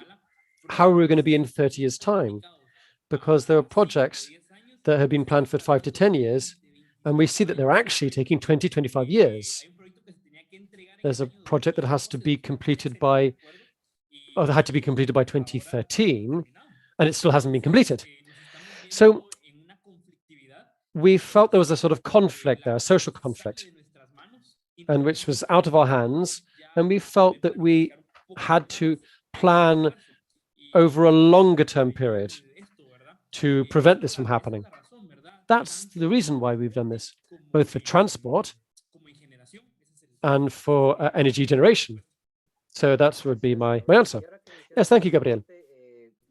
how we're going to be in 30 years' time, because there are projects that have been planned for 5 to 10 years, and we see that they're actually taking 20, 25 years. There's a project that has to be completed by, or that had to be completed by 2013, and it still hasn't been completed. So we felt there was a sort of conflict there, a social conflict, and which was out of our hands. And we felt that we had to plan over a longer term period to prevent this from happening. That's the reason why we've done this, both for transport and for energy generation. So that would be my answer. Yes, thank you, Gabriel.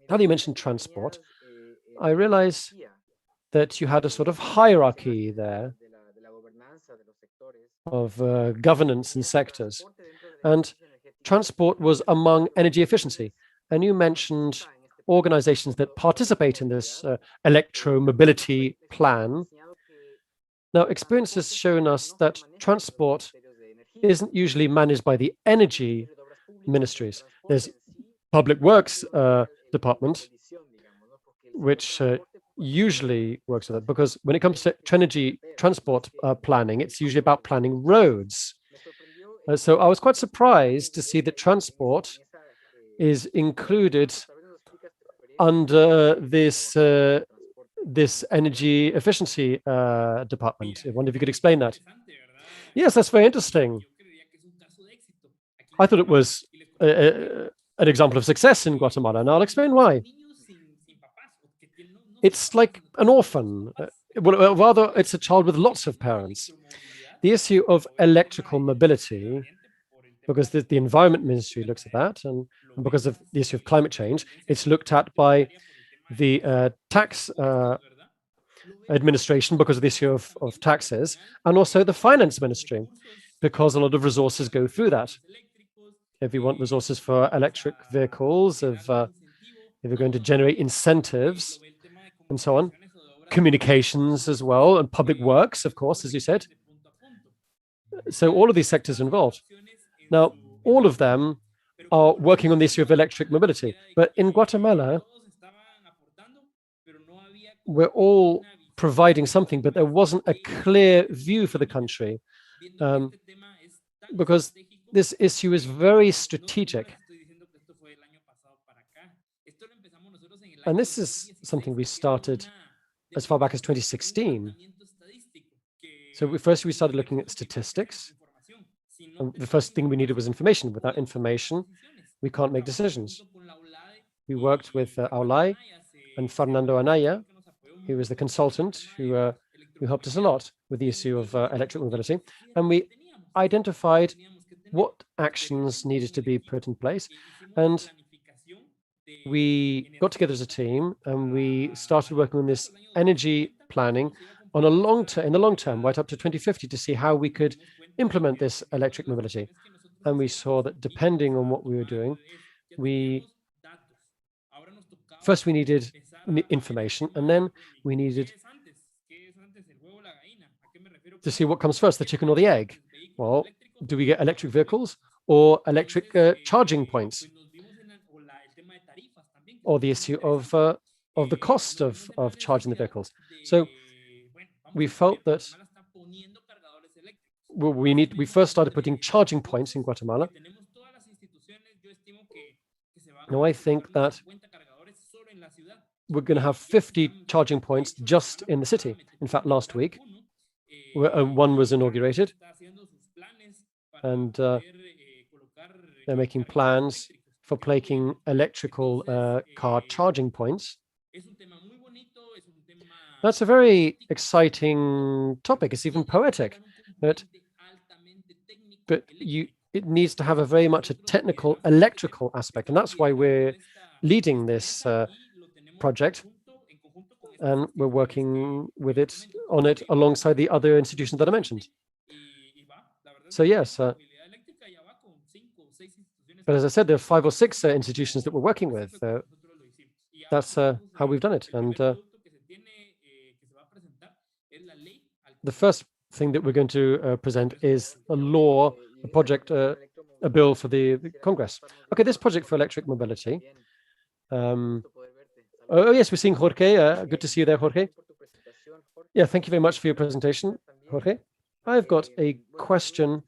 Now that you mentioned transport, I realize that you had a sort of hierarchy there of governance and sectors. And transport was among energy efficiency. And you mentioned organizations that participate in this electromobility plan. Now, experience has shown us that transport isn't usually managed by the energy ministries. There's public works department, which usually works with it, because when it comes to energy transport planning, it's usually about planning roads. So I was quite surprised to see that transport is included under this this energy efficiency department. I wonder if you could explain that. Yes, that's very interesting. I thought it was an example of success in Guatemala, and I'll explain why. It's like an orphan. Well, rather, it's a child with lots of parents. The issue of electrical mobility, because the Environment Ministry looks at that, and because of the issue of climate change, it's looked at by the tax administration because of the issue of taxes, and also the finance ministry, because a lot of resources go through that. If you want resources for electric vehicles, if you're going to generate incentives and so on, communications as well, and public works, of course, as you said. So all of these sectors are involved. Now, all of them are working on the issue of electric mobility. But in Guatemala, we're all providing something, but there wasn't a clear view for the country, because this issue is very strategic. And this is something we started as far back as 2016. So first we started looking at statistics. And the first thing we needed was information. Without information, we can't make decisions. We worked with Aulay and Fernando Anaya, who was the consultant who helped us a lot with the issue of electric mobility. And we identified what actions needed to be put in place. And we got together as a team and we started working on this energy planning on in the long term, right up to 2050, to see how we could implement this electric mobility. And we saw that depending on what we were doing, first we needed information, and then we needed to see what comes first, the chicken or the egg. Well, do we get electric vehicles or electric charging points? Or the issue of the cost of charging the vehicles. So we felt that we first started putting charging points in Guatemala. Now I think that we're going to have 50 charging points just in the city. In fact, last week, one was inaugurated, and they're making plans for placing electrical car charging points. That's a very exciting topic. It's even poetic, but it needs to have a very much a technical electrical aspect, and that's why we're leading this project, and we're working on it alongside the other institutions that I mentioned. So yes, but as I said, there are 5 or 6 institutions that we're working with. That's how we've done it. And the first thing that we're going to present is a law, a project, a bill for the Congress. Okay, this project for electric mobility. Oh, yes, we're seeing Jorge. Good to see you there, Jorge. Yeah, thank you very much for your presentation, Jorge. I've got a question.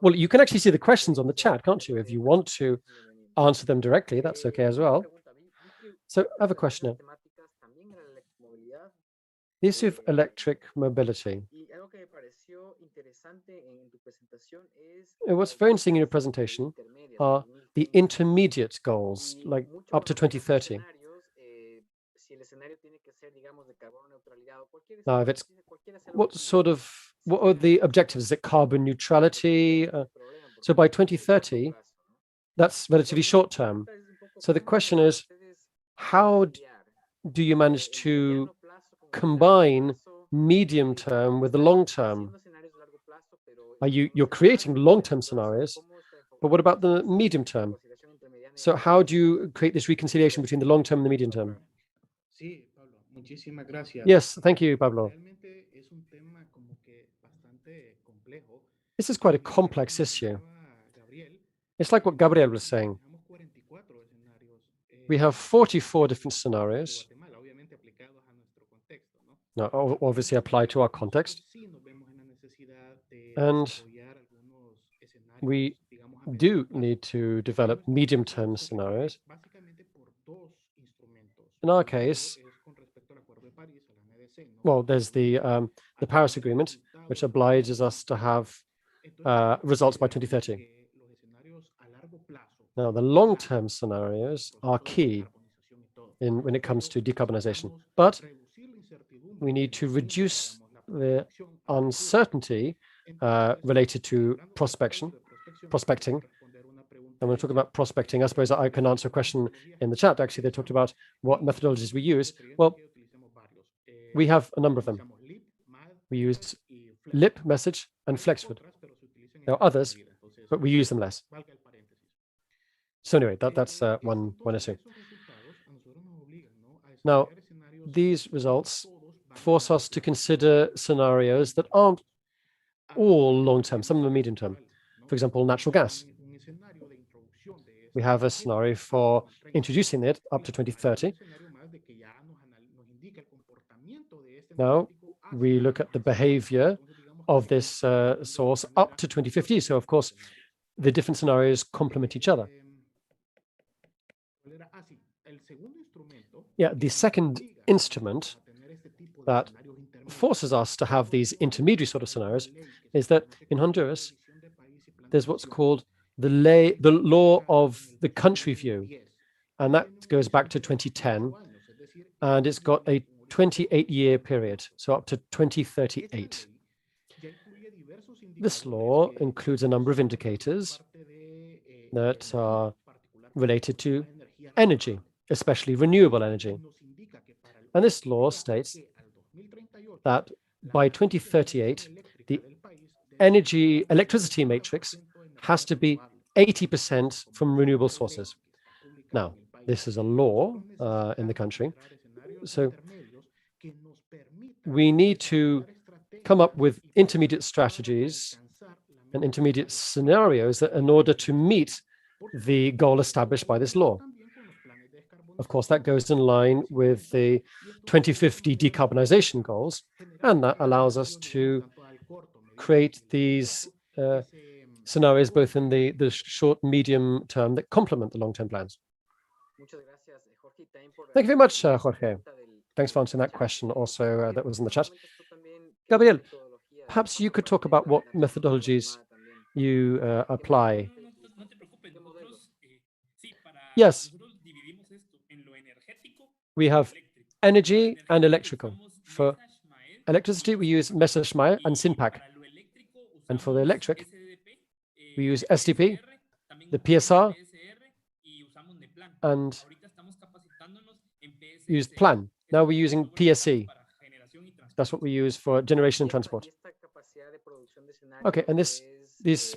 Well, you can actually see the questions on the chat, can't you? If you want to answer them directly, that's okay as well. So I have a question. The issue of electric mobility. What's very interesting in your presentation are the intermediate goals, like up to 2030. Now, if it's what are the objectives? Is it carbon neutrality? So by 2030, that's relatively short term. So the question is, how do you manage to combine medium term with the long term? You're creating long-term scenarios, but what about the medium term? So how do you create this reconciliation between the long term and the medium term? Yes, thank you, Pablo. This is quite a complex issue. It's like what Gabriel was saying. We have 44 different scenarios, now obviously applied to our context, and we do need to develop medium-term scenarios. In our case, well, there's the Paris Agreement, which obliges us to have results by 2030. Now, the long-term scenarios are key when it comes to decarbonization, but we need to reduce the uncertainty related to prospecting. And when we're talking about prospecting, I suppose I can answer a question in the chat. Actually, they talked about what methodologies we use. Well, we have a number of them. We use LIP, message, and Flexwood. There are others, but we use them less. So anyway, that's one issue. Now, these results force us to consider scenarios that aren't all long-term, some of them are medium-term. For example, natural gas. We have a scenario for introducing it up to 2030. Now, we look at the behavior of this source up to 2050. So, of course, the different scenarios complement each other. Yeah, the second instrument that forces us to have these intermediary sort of scenarios is that in Honduras, there's what's called the law of the country view. And that goes back to 2010. And it's got a 28-year period, so up to 2038. This law includes a number of indicators that are related to energy, especially renewable energy. And this law states that by 2038, the electricity matrix has to be 80% from renewable sources. Now, this is a law in the country. So we need to come up with intermediate strategies and intermediate scenarios in order to meet the goal established by this law. Of course, that goes in line with the 2050 decarbonization goals, and that allows us to create these scenarios both in the short, medium term that complement the long-term plans. Thank you very much, Jorge. Thanks for answering that question also that was in the chat. Gabriel, perhaps you could talk about what methodologies you apply. Yes. We have energy and electrical. For electricity, we use Messerschmitt and Sinpak. And for the electric, we use SDP, the PSR, and use plan. Now we're using PSE. That's what we use for generation and transport. Okay, and these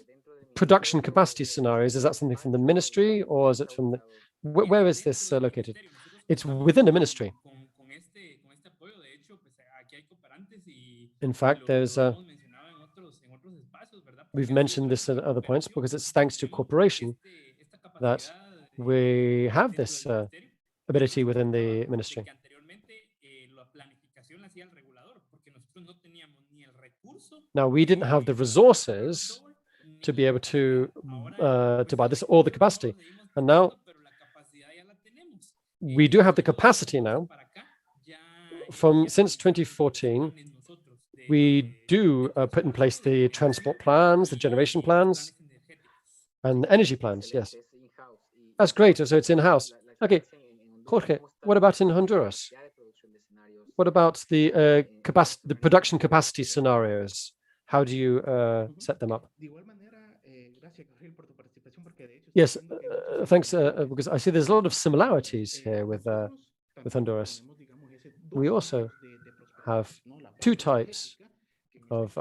production capacity scenarios, is that something from the ministry or is it from the, where is this located? It's within the ministry. In fact, we've mentioned this at other points because it's thanks to cooperation that we have this ability within the ministry. Now, we didn't have the resources to be able to buy this or the capacity. And now we do have the capacity now. since 2014, we do put in place the transport plans, the generation plans, and energy plans. Yes, that's great. So it's in-house. Okay, Jorge, what about in Honduras? What about the production capacity scenarios? How do you set them up? Yes, thanks, because I see there's a lot of similarities here with Honduras. We also have two types of,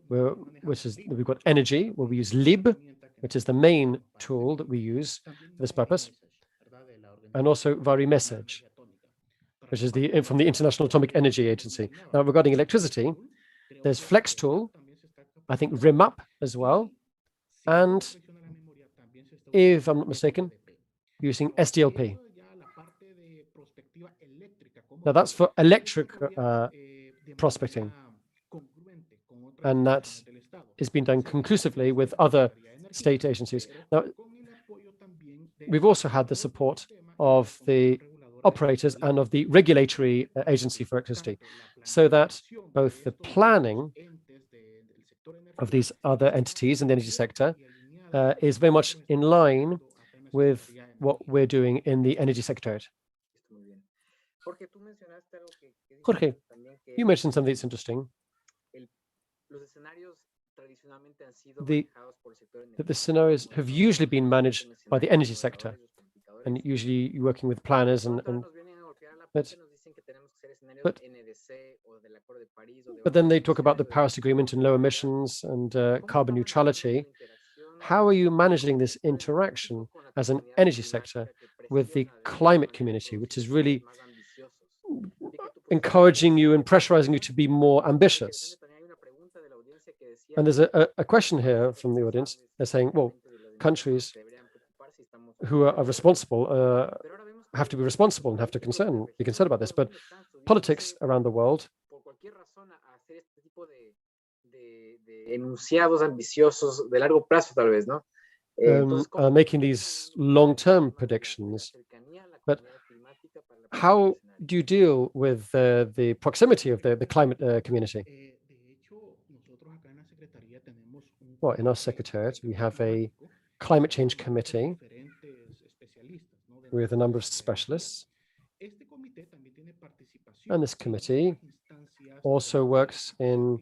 we've got energy, where we use LIB, which is the main tool that we use for this purpose, and also message, which is from the International Atomic Energy Agency. Now, regarding electricity, there's Flex tool, I think RIMUP as well, and if I'm not mistaken, using SDLP. Now that's for electric prospecting, and that is being done conclusively with other state agencies. Now, we've also had the support of the operators and of the regulatory agency for electricity, so that both the planning of these other entities in the energy sector is very much in line with what we're doing in the energy secretariat. Jorge, you mentioned something that's interesting. The scenarios have usually been managed by the energy sector, and usually you're working with planners but then they talk about the Paris Agreement and low emissions and carbon neutrality. How are you managing this interaction as an energy sector with the climate community, which is really encouraging you and pressurizing you to be more ambitious? And there's a question here from the audience. They're saying, well, countries who are responsible have to be responsible and have to be concerned about this. But politics around the world making these long-term predictions. But how do you deal with the proximity of the climate community? Well, in our secretariat, we have a climate change committee with a number of specialists. And this committee also works in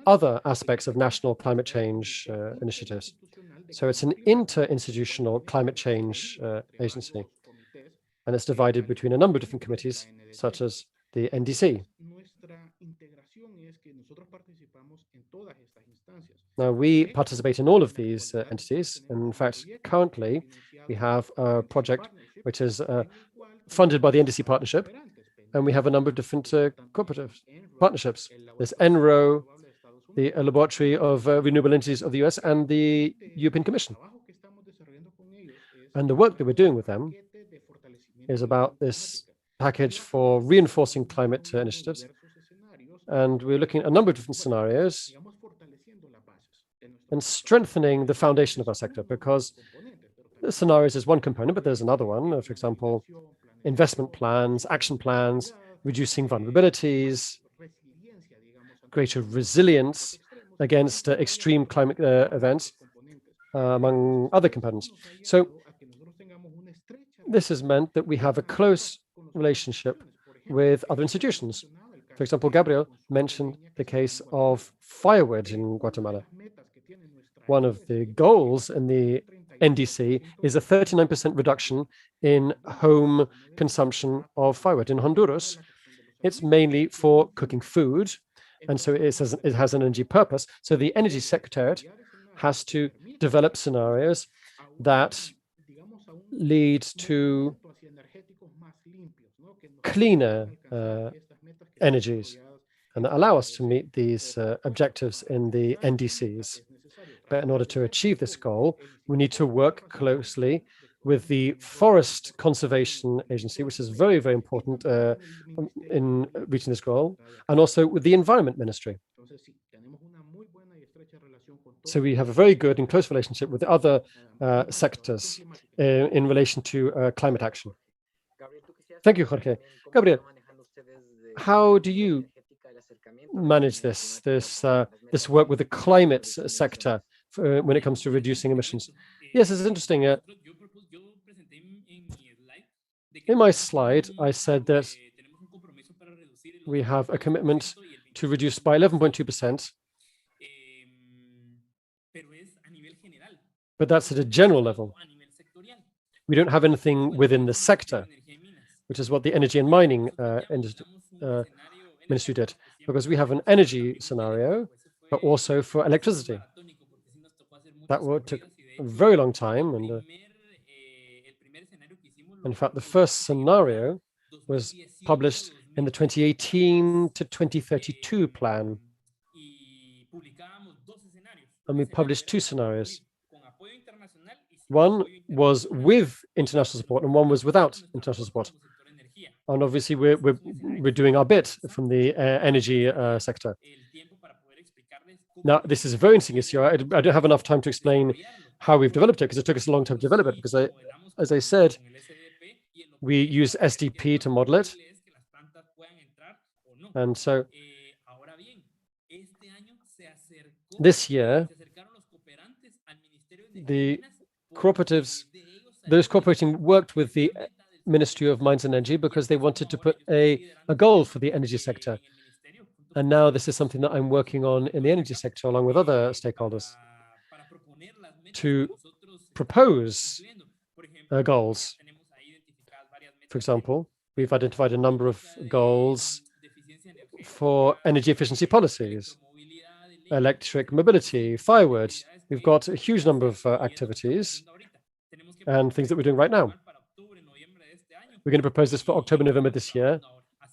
other aspects of national climate change initiatives. So it's an interinstitutional climate change agency. And it's divided between a number of different committees, such as the NDC. Now, we participate in all of these entities. And in fact, currently, we have a project which is funded by the NDC partnership. And we have a number of different cooperative partnerships. There's NRO, the Laboratory of Renewable Energies of the US, and the European Commission. And the work that we're doing with them is about this package for reinforcing climate initiatives. And we're looking at a number of different scenarios and strengthening the foundation of our sector, because the scenarios is one component, but there's another one. For example, investment plans, action plans, reducing vulnerabilities, greater resilience against extreme climate events, among other components. So this has meant that we have a close relationship with other institutions. For example, Gabriel mentioned the case of firewood in Guatemala. One of the goals in the NDC is a 39% reduction in home consumption of firewood. In Honduras, it's mainly for cooking food, and so it has an energy purpose. So the Energy Secretariat has to develop scenarios that lead to cleaner energies and that allow us to meet these objectives in the NDCs. But in order to achieve this goal, we need to work closely with the Forest Conservation Agency, which is very, very important in reaching this goal, and also with the Environment Ministry. So we have a very good and close relationship with the other sectors in relation to climate action. Thank you, Jorge. Gabriel, how do you manage this work with the climate sector when it comes to reducing emissions? Yes, it's interesting. In my slide, I said that we have a commitment to reduce by 11.2%, but that's at a general level. We don't have anything within the sector, which is what the energy and mining ministry did, because we have an energy scenario, but also for electricity. That took a very long time, and in fact, the first scenario was published in the 2018 to 2032 plan, and we published two scenarios. One was with international support, and one was without international support. And obviously, we're doing our bit from the energy sector. Now, this is a very interesting issue. I don't have enough time to explain how we've developed it because it took us a long time to develop it. Because as I said, we use SDP to model it, and so this year, the cooperatives, those cooperating, worked with the Ministry of Mines and Energy because they wanted to put a goal for the energy sector. And now this is something that I'm working on in the energy sector along with other stakeholders to propose goals. For example, we've identified a number of goals for energy efficiency policies, electric mobility, firewood. We've got a huge number of activities and things that we're doing right now. We're going to propose this for October, November this year,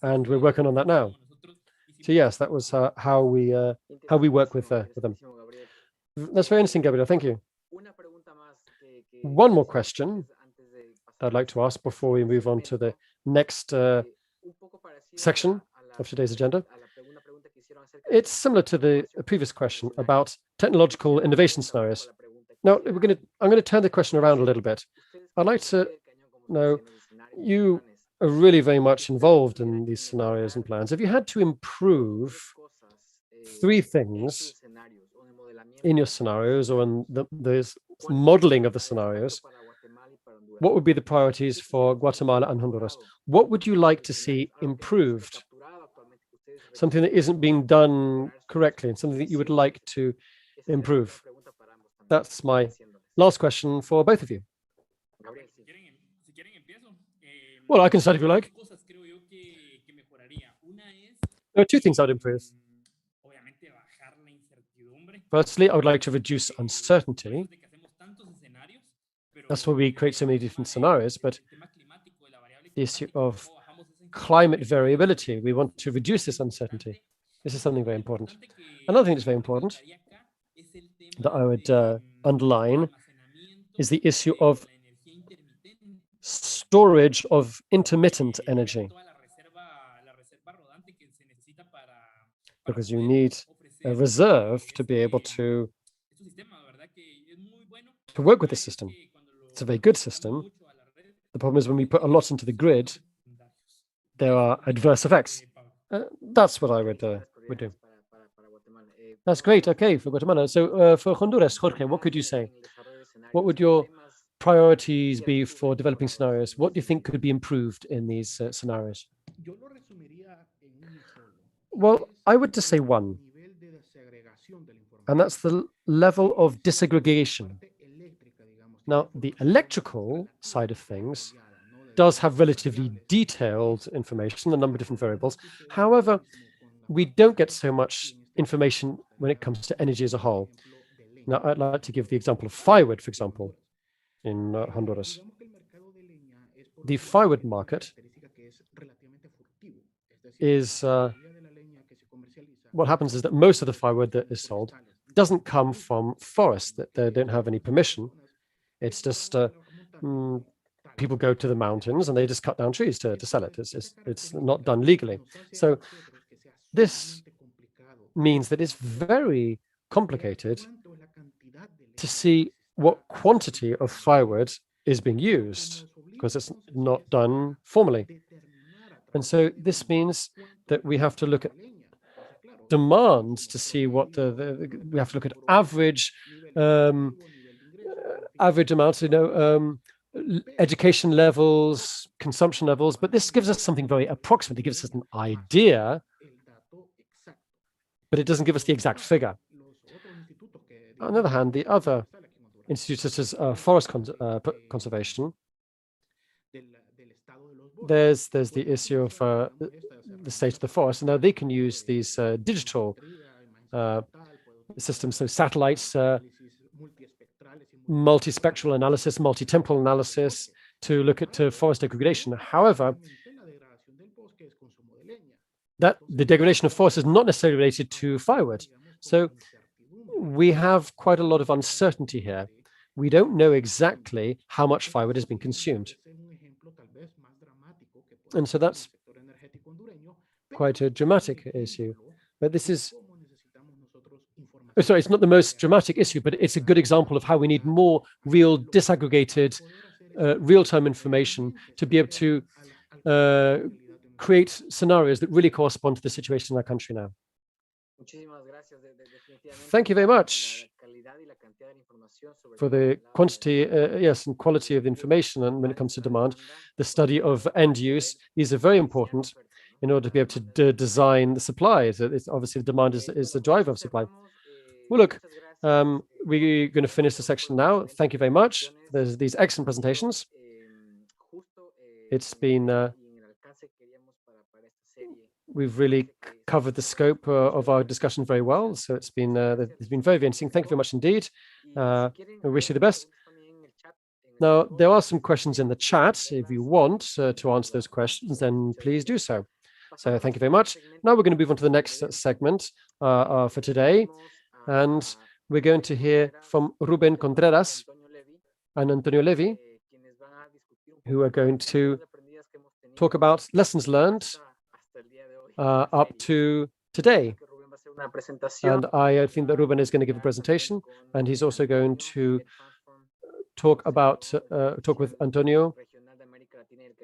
and we're working on that now. So yes, that was how we work with them. That's very interesting, Gabriel. Thank you. One more question I'd like to ask before we move on to the next section of today's agenda. It's similar to the previous question about technological innovation scenarios. Now, I'm going to turn the question around a little bit. I'd like to know, you are really very much involved in these scenarios and plans. If you had to improve three things in your scenarios or in the modeling of the scenarios, what would be the priorities for Guatemala and Honduras? What would you like to see improved? Something that isn't being done correctly and something that you would like to improve? That's my last question for both of you. Well, I can start if you like. There are two things I'd improve. Firstly, I would like to reduce uncertainty. That's why we create so many different scenarios, but the issue of climate variability, we want to reduce this uncertainty. This is something very important. Another thing that's very important that I would underline is the issue of storage of intermittent energy, because you need a reserve to be able to work with the system. It's a very good system. The problem is when we put a lot into the grid, there are adverse effects. That's what I would do. That's great. Okay, for Guatemala. So for Honduras, Jorge, what could you say? What would your priorities be for developing scenarios? What do you think could be improved in these scenarios? Well, I would just say one, and that's the level of disaggregation. Now, the electrical side of things does have relatively detailed information, a number of different variables. However, we don't get so much information when it comes to energy as a whole. Now, I'd like to give the example of firewood, for example, in Honduras. The firewood market is, what happens is that most of the firewood that is sold doesn't come from forests, that they don't have any permission. It's just people go to the mountains and they just cut down trees to sell it. It's not done legally. So this means that it's very complicated to see what quantity of firewood is being used because it's not done formally. And so this means that we have to look at demands to see what we have to look at average amounts, education levels, consumption levels, but this gives us something very approximate. It gives us an idea, but it doesn't give us the exact figure. On the other hand, the other institutes such as forest conservation, there's the issue of the state of the forest, and now they can use these digital systems, so satellites, multispectral analysis, multi-temporal analysis to look at forest degradation. However, that the degradation of forest is not necessarily related to firewood. So we have quite a lot of uncertainty here. We don't know exactly how much firewood has been consumed. And so that's quite a dramatic issue. But this is, sorry, it's not the most dramatic issue, but it's a good example of how we need more real disaggregated, real-time information to be able to create scenarios that really correspond to the situation in our country now. Thank you very much for the quantity, yes, and quality of information. And when it comes to demand, the study of end use, these are very important in order to be able to design the supply. It's obviously, the demand is the driver of supply. Well, look, we're going to finish the section now. Thank you very much. There's these excellent presentations. It's been we've really covered the scope of our discussion very well. So it's been very, very interesting. Thank you very much indeed. I wish you the best. Now, there are some questions in the chat. If you want to answer those questions, then please do so. So thank you very much. Now we're going to move on to the next segment for today. And we're going to hear from Ruben Contreras and Antonio Levy, who are going to talk about lessons learned up to today. And I think that Ruben is going to give a presentation, and he's also going to talk about with Antonio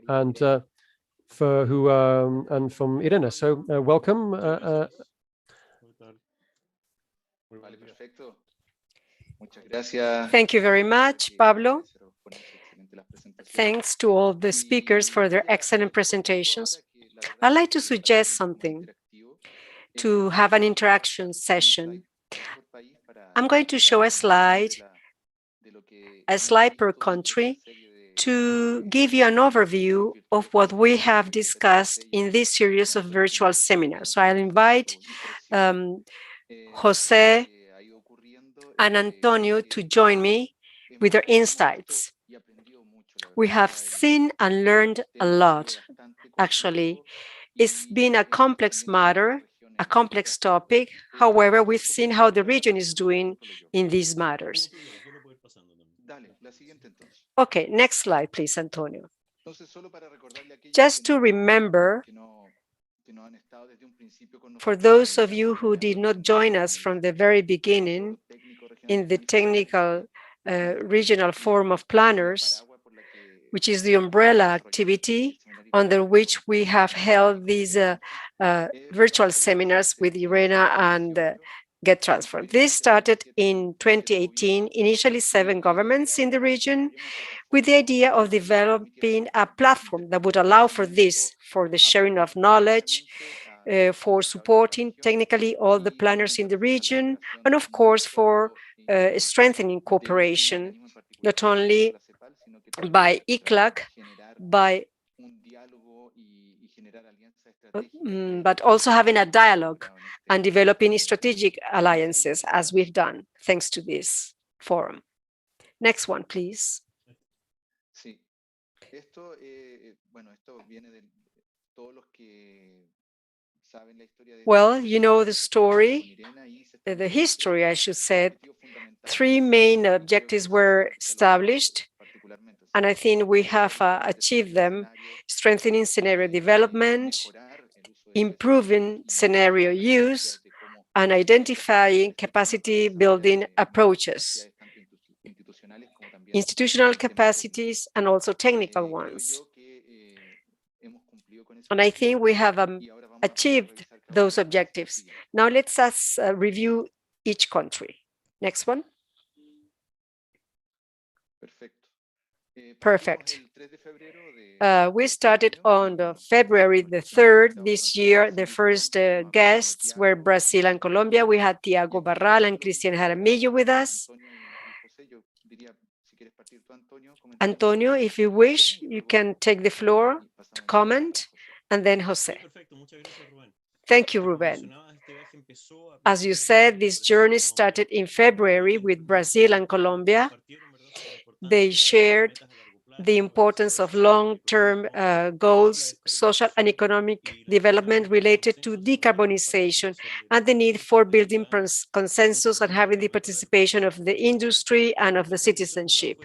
and and from Irene. So welcome. Thank you very much, Pablo. Thanks to all the speakers for their excellent presentations. I'd like to suggest something to have an interaction session. I'm going to show a slide per country to give you an overview of what we have discussed in this series of virtual seminars. So I'll invite Jose and Antonio to join me with their insights. We have seen and learned a lot, actually. It's been a complex matter, a complex topic. However, we've seen how the region is doing in these matters. Okay, next slide, please, Antonio. Just to remember, for those of you who did not join us from the very beginning in the technical regional forum of planners, which is the umbrella activity under which we have held these virtual seminars with Irene and GET.transform. This started in 2018, initially 7 governments in the region, with the idea of developing a platform that would allow for this, for the sharing of knowledge, for supporting technically all the planners in the region, and of course for strengthening cooperation, not only by ICLAC, but also having a dialogue and developing strategic alliances, as we've done, thanks to this forum. Next one, please. Well, you know the story, the history, I should say. 3 main objectives were established, and I think we have achieved them: strengthening scenario development, improving scenario use, and identifying capacity building approaches, institutional capacities and also technical ones. And I think we have achieved those objectives. Now let's review each country. Next one. Perfect. We started on February the 3rd this year. The first guests were Brazil and Colombia. We had Tiago Barral and Cristian Jaramillo with us. Antonio, if you wish, you can take the floor to comment, and then Jose. Thank you, Ruben. As you said, this journey started in February with Brazil and Colombia. They shared the importance of long-term goals, social and economic development related to decarbonization, and the need for building consensus and having the participation of the industry and of the citizenship.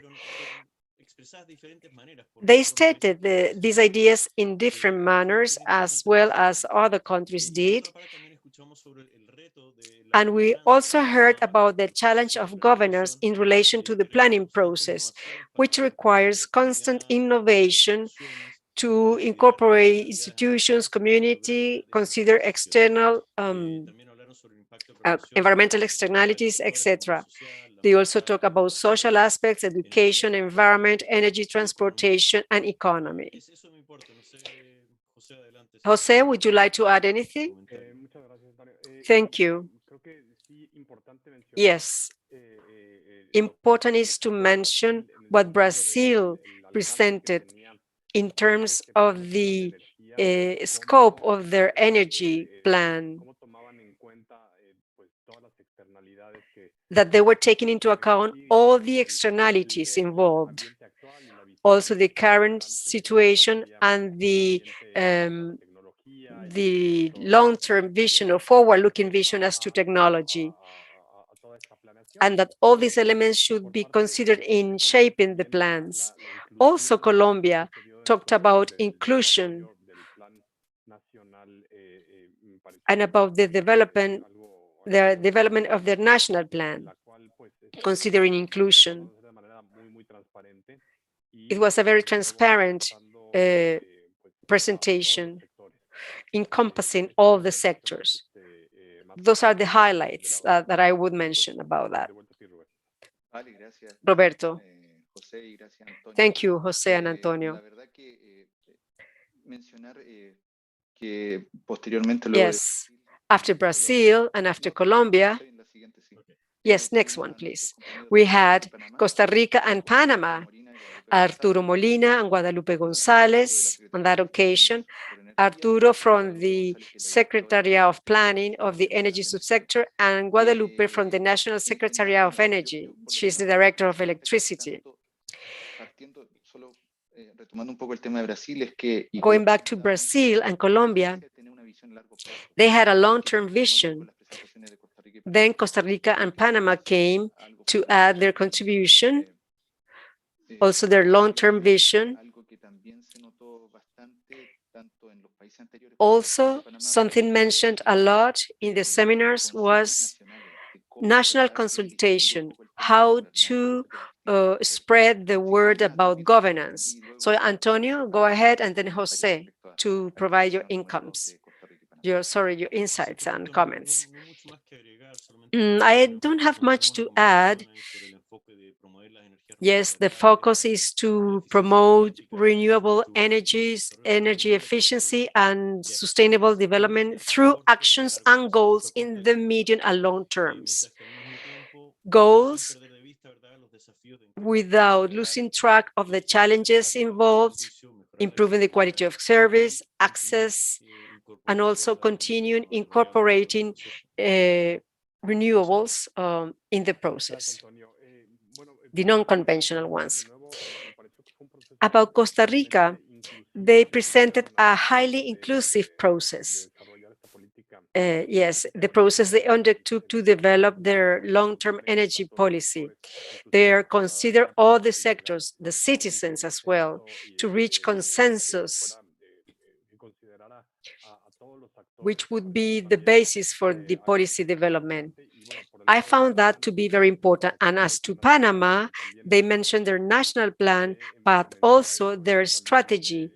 They stated these ideas in different manners, as well as other countries did. And we also heard about the challenge of governance in relation to the planning process, which requires constant innovation to incorporate institutions, community, consider external environmental externalities, etc. They also talk about social aspects, education, environment, energy, transportation, and economy. Jose, would you like to add anything? Thank you. Yes. Important is to mention what Brazil presented in terms of the scope of their energy plan, that they were taking into account all the externalities involved, also the current situation and the long-term vision or forward-looking vision as to technology, and that all these elements should be considered in shaping the plans. Also, Colombia talked about inclusion and about the development of their national plan, considering inclusion. It was a very transparent presentation, encompassing all the sectors. Those are the highlights that I would mention about that. Roberto. Thank you, Jose and Antonio. Yes, after Brazil and after Colombia, yes, next one, please. We had Costa Rica and Panama, Arturo Molina and Guadalupe Gonzalez on that occasion. Arturo from the Secretariat of Planning of the Energy Subsector, and Guadalupe from the National Secretariat of Energy. She's the Director of Electricity. Going back to Brazil and Colombia, they had a long-term vision. Then Costa Rica and Panama came to add their contribution, also their long-term vision. Also, something mentioned a lot in the seminars was national consultation, how to spread the word about governance. So Antonio, go ahead, and then Jose to provide your your insights and comments. I don't have much to add. Yes, the focus is to promote renewable energies, energy efficiency, and sustainable development through actions and goals in the medium and long terms. Goals without losing track of the challenges involved, improving the quality of service, access, and also continuing incorporating renewables in the process, the non-conventional ones. About Costa Rica, they presented a highly inclusive process. Yes, the process they undertook to develop their long-term energy policy. They consider all the sectors, the citizens as well, to reach consensus, which would be the basis for the policy development. I found that to be very important. And as to Panama, they mentioned their national plan, but also their strategy,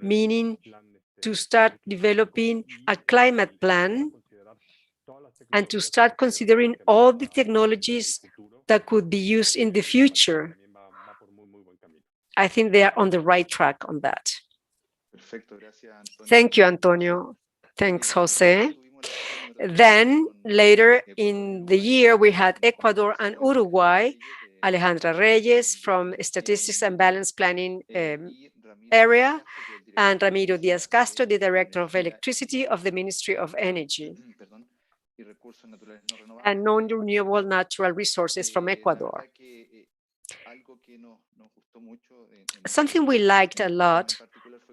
meaning to start developing a climate plan and to start considering all the technologies that could be used in the future. I think they are on the right track on that. Thank you, Antonio. Thanks, Jose. Then later in the year, we had Ecuador and Uruguay, Alejandra Reyes from Statistics and Balance Planning area, and Ramiro Diaz Castro, the Director of Electricity of the Ministry of Energy and non-renewable natural resources from Ecuador. Something we liked a lot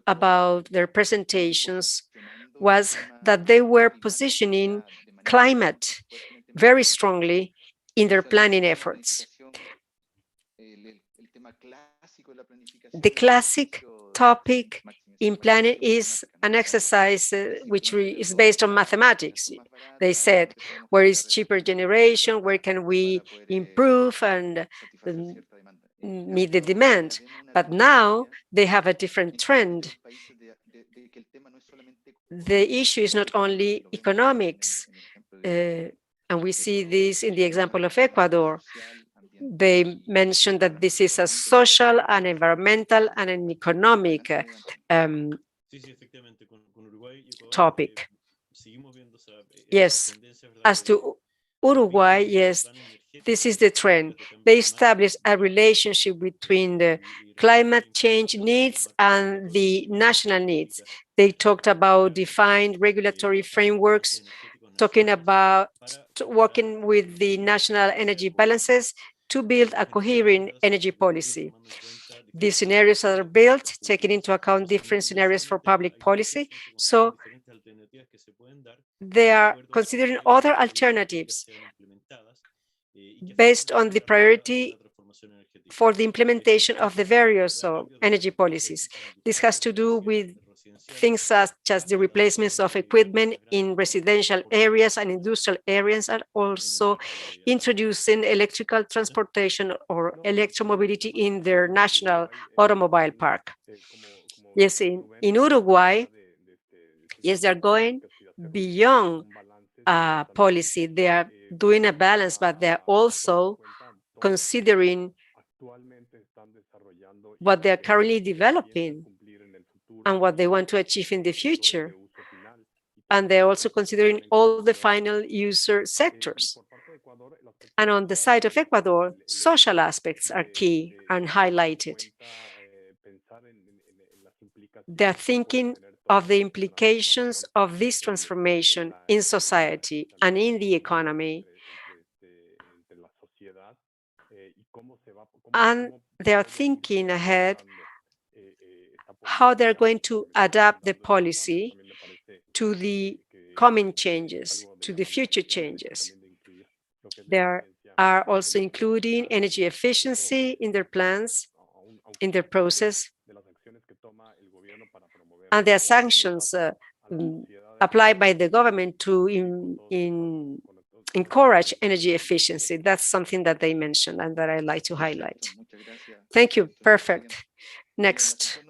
about their presentations was that they were positioning climate very strongly in their planning efforts. The classic topic in planning is an exercise which is based on mathematics. They said, where is cheaper generation? Where can we improve and meet the demand? But now they have a different trend. The issue is not only economics, and we see this in the example of Ecuador. They mentioned that this is a social, an environmental, and an economic topic. Yes, as to Uruguay, yes, this is the trend. They established a relationship between the climate change needs and the national needs. They talked about defined regulatory frameworks, talking about working with the national energy balances to build a coherent energy policy. These scenarios are built, taking into account different scenarios for public policy. So they are considering other alternatives based on the priority for the implementation of the various energy policies. This has to do with things such as the replacements of equipment in residential areas and industrial areas, and also introducing electrical transportation or electromobility in their national automobile park. Yes, in Uruguay, yes, they're going beyond policy. They are doing a balance, but they're also considering what they're currently developing and what they want to achieve in the future. And they're also considering all the final user sectors. And on the side of Ecuador, social aspects are key and highlighted. They're thinking of the implications of this transformation in society and in the economy. And they're thinking ahead how they're going to adapt the policy to the coming changes, to the future changes. They are also including energy efficiency in their plans, in their process. And there are sanctions applied by the government to encourage energy efficiency. That's something that they mentioned and that I'd like to highlight. Thank you. Perfect. Next.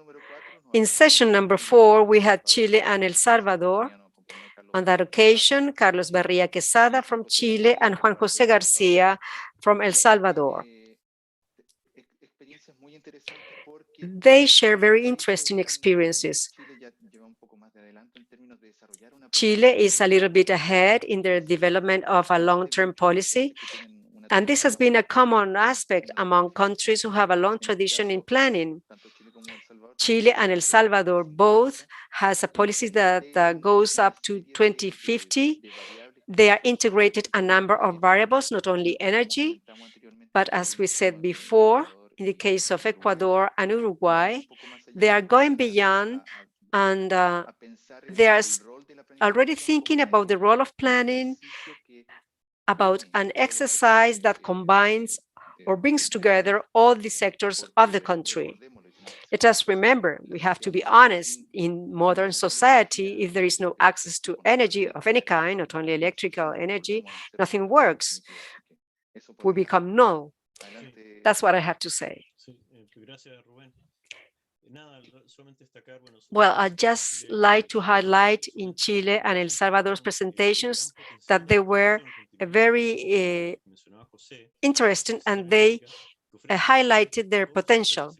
In session number 4, we had Chile and El Salvador. On that occasion, Carlos Barría Quesada from Chile and Juan José García from El Salvador. They share very interesting experiences. Chile is a little bit ahead in their development of a long-term policy, and this has been a common aspect among countries who have a long tradition in planning. Chile and El Salvador both has a policy that goes up to 2050. They are integrated a number of variables, not only energy, but as we said before, in the case of Ecuador and Uruguay, they are going beyond and they are already thinking about the role of planning, about an exercise that combines or brings together all the sectors of the country. Let us remember, we have to be honest, in modern society, if there is no access to energy of any kind, not only electrical energy, nothing works. We become null. That's what I have to say. Well, I'd just like to highlight in Chile and El Salvador's presentations that they were very interesting, and they highlighted their potential,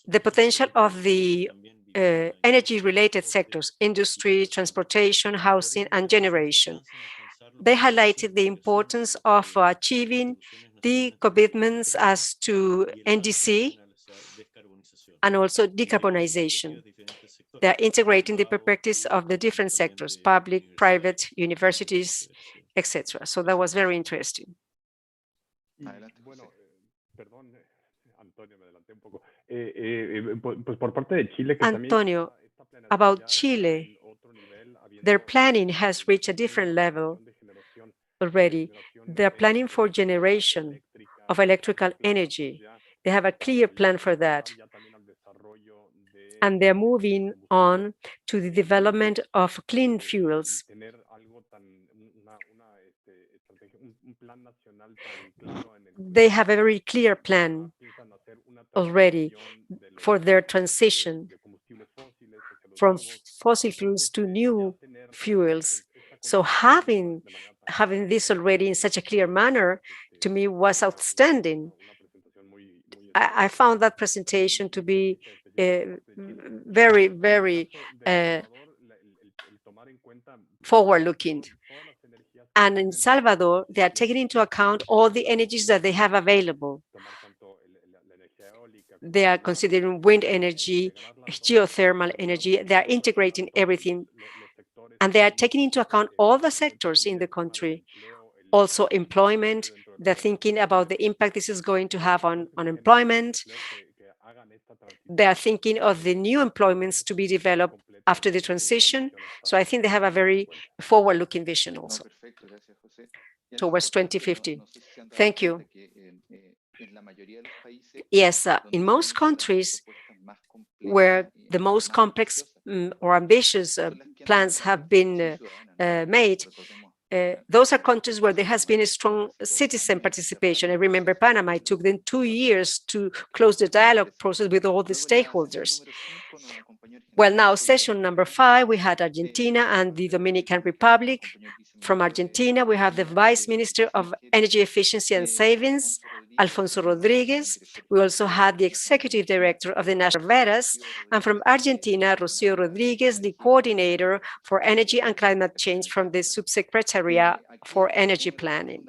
the potential of the energy-related sectors, industry, transportation, housing, and generation. They highlighted the importance of achieving the commitments as to NDC and also decarbonization. They're integrating the perspectives of the different sectors, public, private, universities, etc. So that was very interesting. Antonio, about Chile, their planning has reached a different level already. They're planning for generation of electrical energy. They have a clear plan for that. And they're moving on to the development of clean fuels. They have a very clear plan already for their transition from fossil fuels to new fuels. So having this already in such a clear manner, to me, was outstanding. I found that presentation to be very, very forward-looking. And in Salvador, they are taking into account all the energies that they have available. They are considering wind energy, geothermal energy. They are integrating everything. And they are taking into account all the sectors in the country. Also employment. They're thinking about the impact this is going to have on employment. They are thinking of the new employments to be developed after the transition. So I think they have a very forward-looking vision also towards 2050. Thank you. Yes, in most countries where the most complex or ambitious plans have been made, those are countries where there has been a strong citizen participation. I remember Panama, it took them 2 years to close the dialogue process with all the stakeholders. Well, now session number 5, we had Argentina and the Dominican Republic. From Argentina, we have the Vice Minister of Energy Efficiency and Savings, Alfonso Rodriguez. We also had the Executive Director of the National Veras, and from Argentina, Rocío Rodriguez, the Coordinator for Energy and Climate Change from the Subsecretariat for Energy Planning.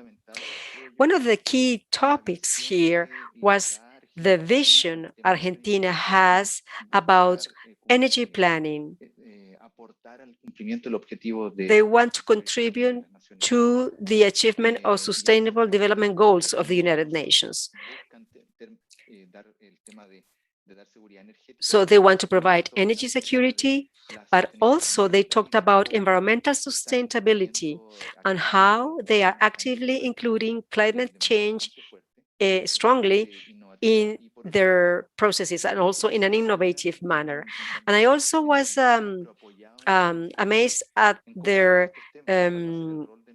One of the key topics here was the vision Argentina has about energy planning. They want to contribute to the achievement of Sustainable Development Goals of the United Nations. So they want to provide energy security, but also they talked about environmental sustainability and how they are actively including climate change strongly in their processes and also in an innovative manner. And I also was amazed at their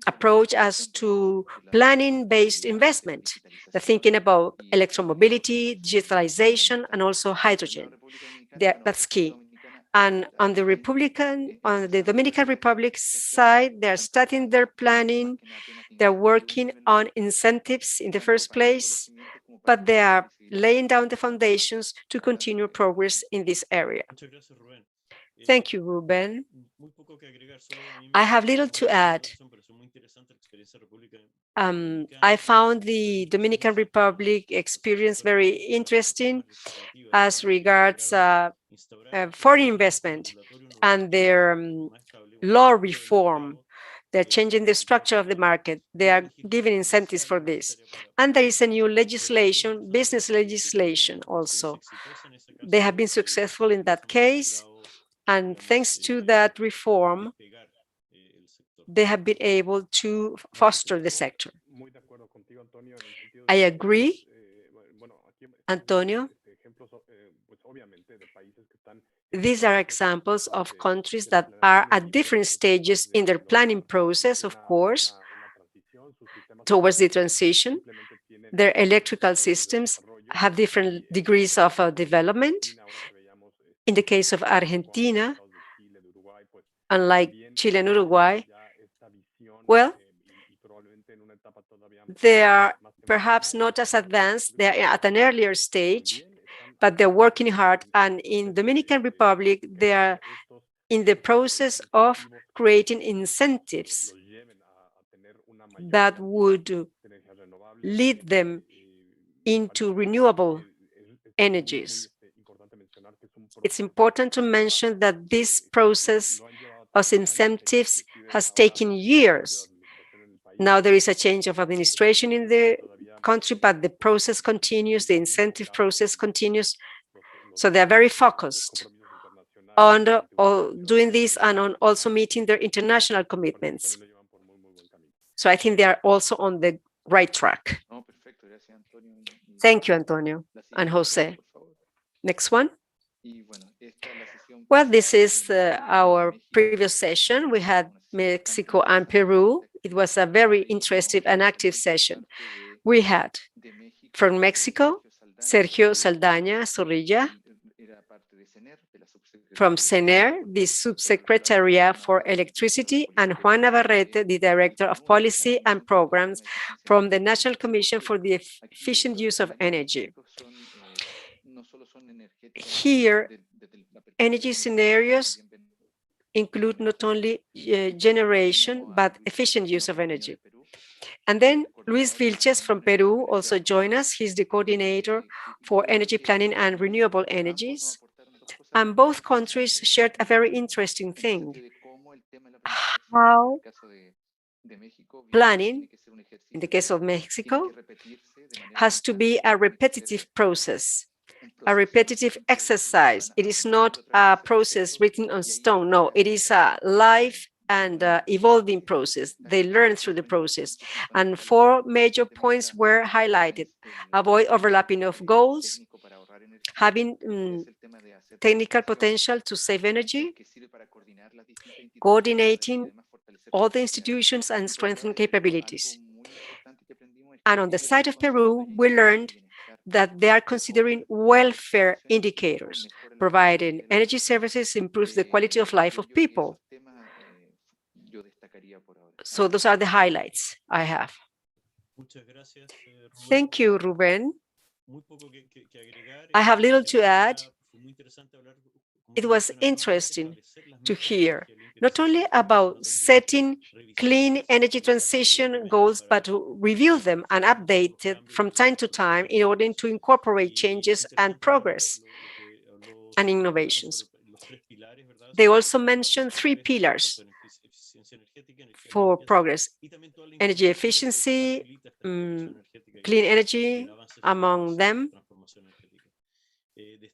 approach as to planning-based investment. They're thinking about electromobility, digitalization, and also hydrogen. That's key. And on the Dominican Republic side, they're starting their planning. They're working on incentives in the first place, but they are laying down the foundations to continue progress in this area. Thank you, Ruben. I have little to add. I found the Dominican Republic experience very interesting as regards foreign investment and their law reform. They're changing the structure of the market. They are giving incentives for this. And there is a new legislation, business legislation also. They have been successful in that case. And thanks to that reform, they have been able to foster the sector. I agree, Antonio. These are examples of countries that are at different stages in their planning process, of course, towards the transition. Their electrical systems have different degrees of development. In the case of Argentina, unlike Chile and Uruguay, well, they are perhaps not as advanced, they are at an earlier stage, but they're working hard. And in Dominican Republic, they are in the process of creating incentives that would lead them into renewable energies. It's important to mention that this process of incentives has taken years. Now there is a change of administration in the country, but the process continues, the incentive process continues. So they're very focused on doing this and on also meeting their international commitments. So I think they are also on the right track. Thank you, Antonio and Jose. Next one. Well, this is our previous session. We had Mexico and Peru. It was a very interesting and active session. We had from Mexico, Sergio Saldaña Zorrilla, from CENER, the Subsecretariat for Electricity, and Juan Navarrete, the Director of Policy and Programs from the National Commission for the Efficient Use of Energy. Here, energy scenarios include not only generation, but efficient use of energy. And then Luis Vilches from Peru also joined us. He's the coordinator for energy planning and renewable energies. And both countries shared a very interesting thing: how planning, in the case of Mexico, has to be a repetitive process, a repetitive exercise. It is not a process written on stone. No, it is a live and evolving process. They learn through the process. And 4 major points were highlighted: avoid overlapping of goals, having technical potential to save energy, coordinating all the institutions and strengthen capabilities. And on the side of Peru, we learned that they are considering welfare indicators, providing energy services improves the quality of life of people. So those are the highlights I have. Thank you, Ruben. I have little to add. It was interesting to hear not only about setting clean energy transition goals, but to review them and update it from time to time in order to incorporate changes and progress and innovations. They also mentioned 3 pillars for progress: energy efficiency, clean energy among them,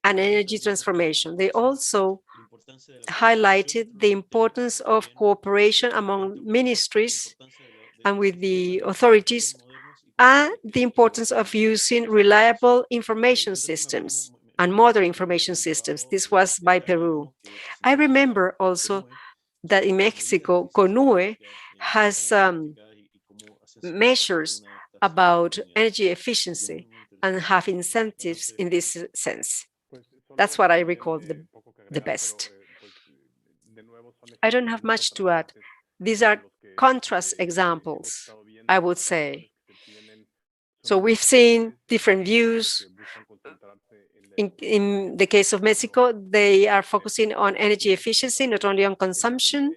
and energy transformation. They also highlighted the importance of cooperation among ministries and with the authorities, and the importance of using reliable information systems and modern information systems. This was by Peru. I remember also that in Mexico, CONUE has measures about energy efficiency and have incentives in this sense. That's what I recall the best. I don't have much to add. These are contrast examples, I would say. So we've seen different views. In the case of Mexico, they are focusing on energy efficiency, not only on consumption,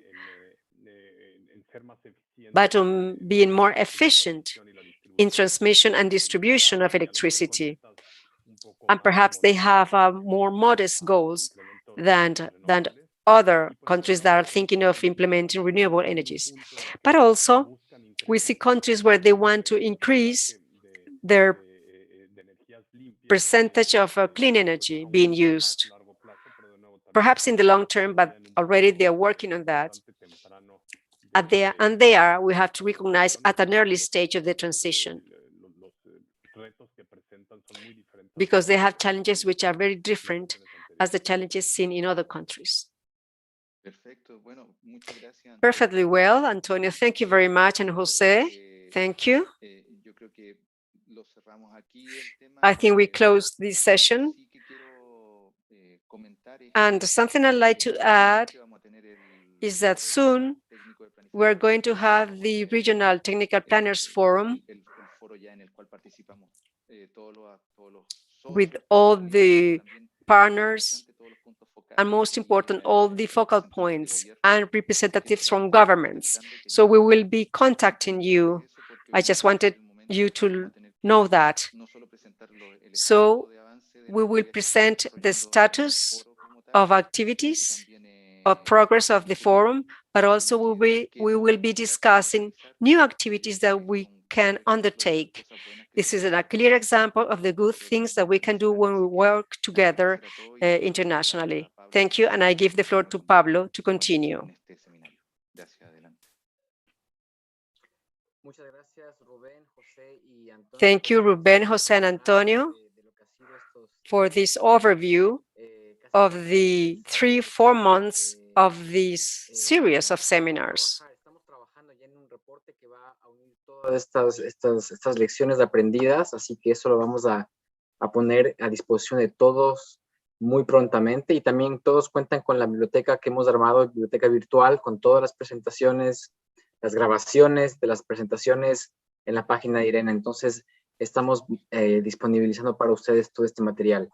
but on being more efficient in transmission and distribution of electricity. And perhaps they have more modest goals than other countries that are thinking of implementing renewable energies. But also, we see countries where they want to increase their percentage of clean energy being used, perhaps in the long term, but already they are working on that. We have to recognize at an early stage of the transition, because they have challenges which are very different as the challenges seen in other countries. Perfectly well, Antonio. Thank you very much. And Jose, thank you. I think we closed this session. And something I'd like to add is that soon we're going to have the Regional Technical Planners Forum with all the partners and, most important, all the focal points and representatives from governments. So we will be contacting you. I just wanted you to know that. So we will present the status of activities, of progress of the forum, but also we will be discussing new activities that we can undertake. This is a clear example of the good things that we can do when we work together internationally. Thank you, and I give the floor to Pablo to continue. Thank you, Rubén, José, and Antonio, for this overview of the 3-4 months of this series of seminars. Todas estas lecciones aprendidas, así que eso lo vamos a poner a disposición de todos muy prontamente, y también todos cuentan con la biblioteca que hemos armado, biblioteca virtual, con todas las presentaciones, las grabaciones de las presentaciones en la página de Irene. Entonces estamos disponibilizando para ustedes todo este material.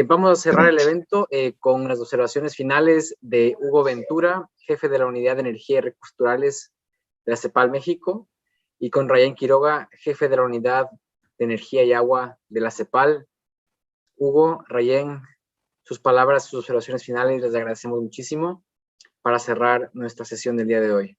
Vamos a cerrar el evento con las observaciones finales de Hugo Ventura, jefe de la Unidad de Energía y Recursos Naturales de la CEPAL México, y con Rayén Quiroga, jefe de la Unidad de Energía y Agua de la CEPAL. Hugo, Rayén, sus palabras, sus observaciones finales, les agradecemos muchísimo para cerrar nuestra sesión del día de hoy.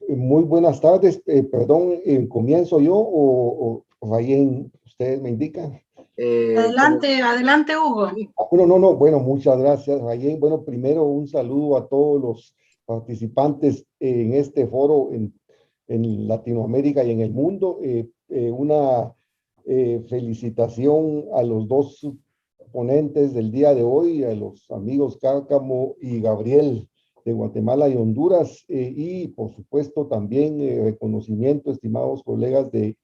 Muy buenas tardes. Perdón, ¿comienzo yo o Rayén? ¿Ustedes me indican? Adelante, Hugo. No. Bueno, muchas gracias, Rayén. Bueno, primero un saludo a todos los participantes en este foro en Latinoamérica y en el mundo. Una felicitación a los dos ponentes del día de hoy, a los amigos Cárcamo y Gabriel de Guatemala y Honduras, y por supuesto también reconocimiento, estimados colegas de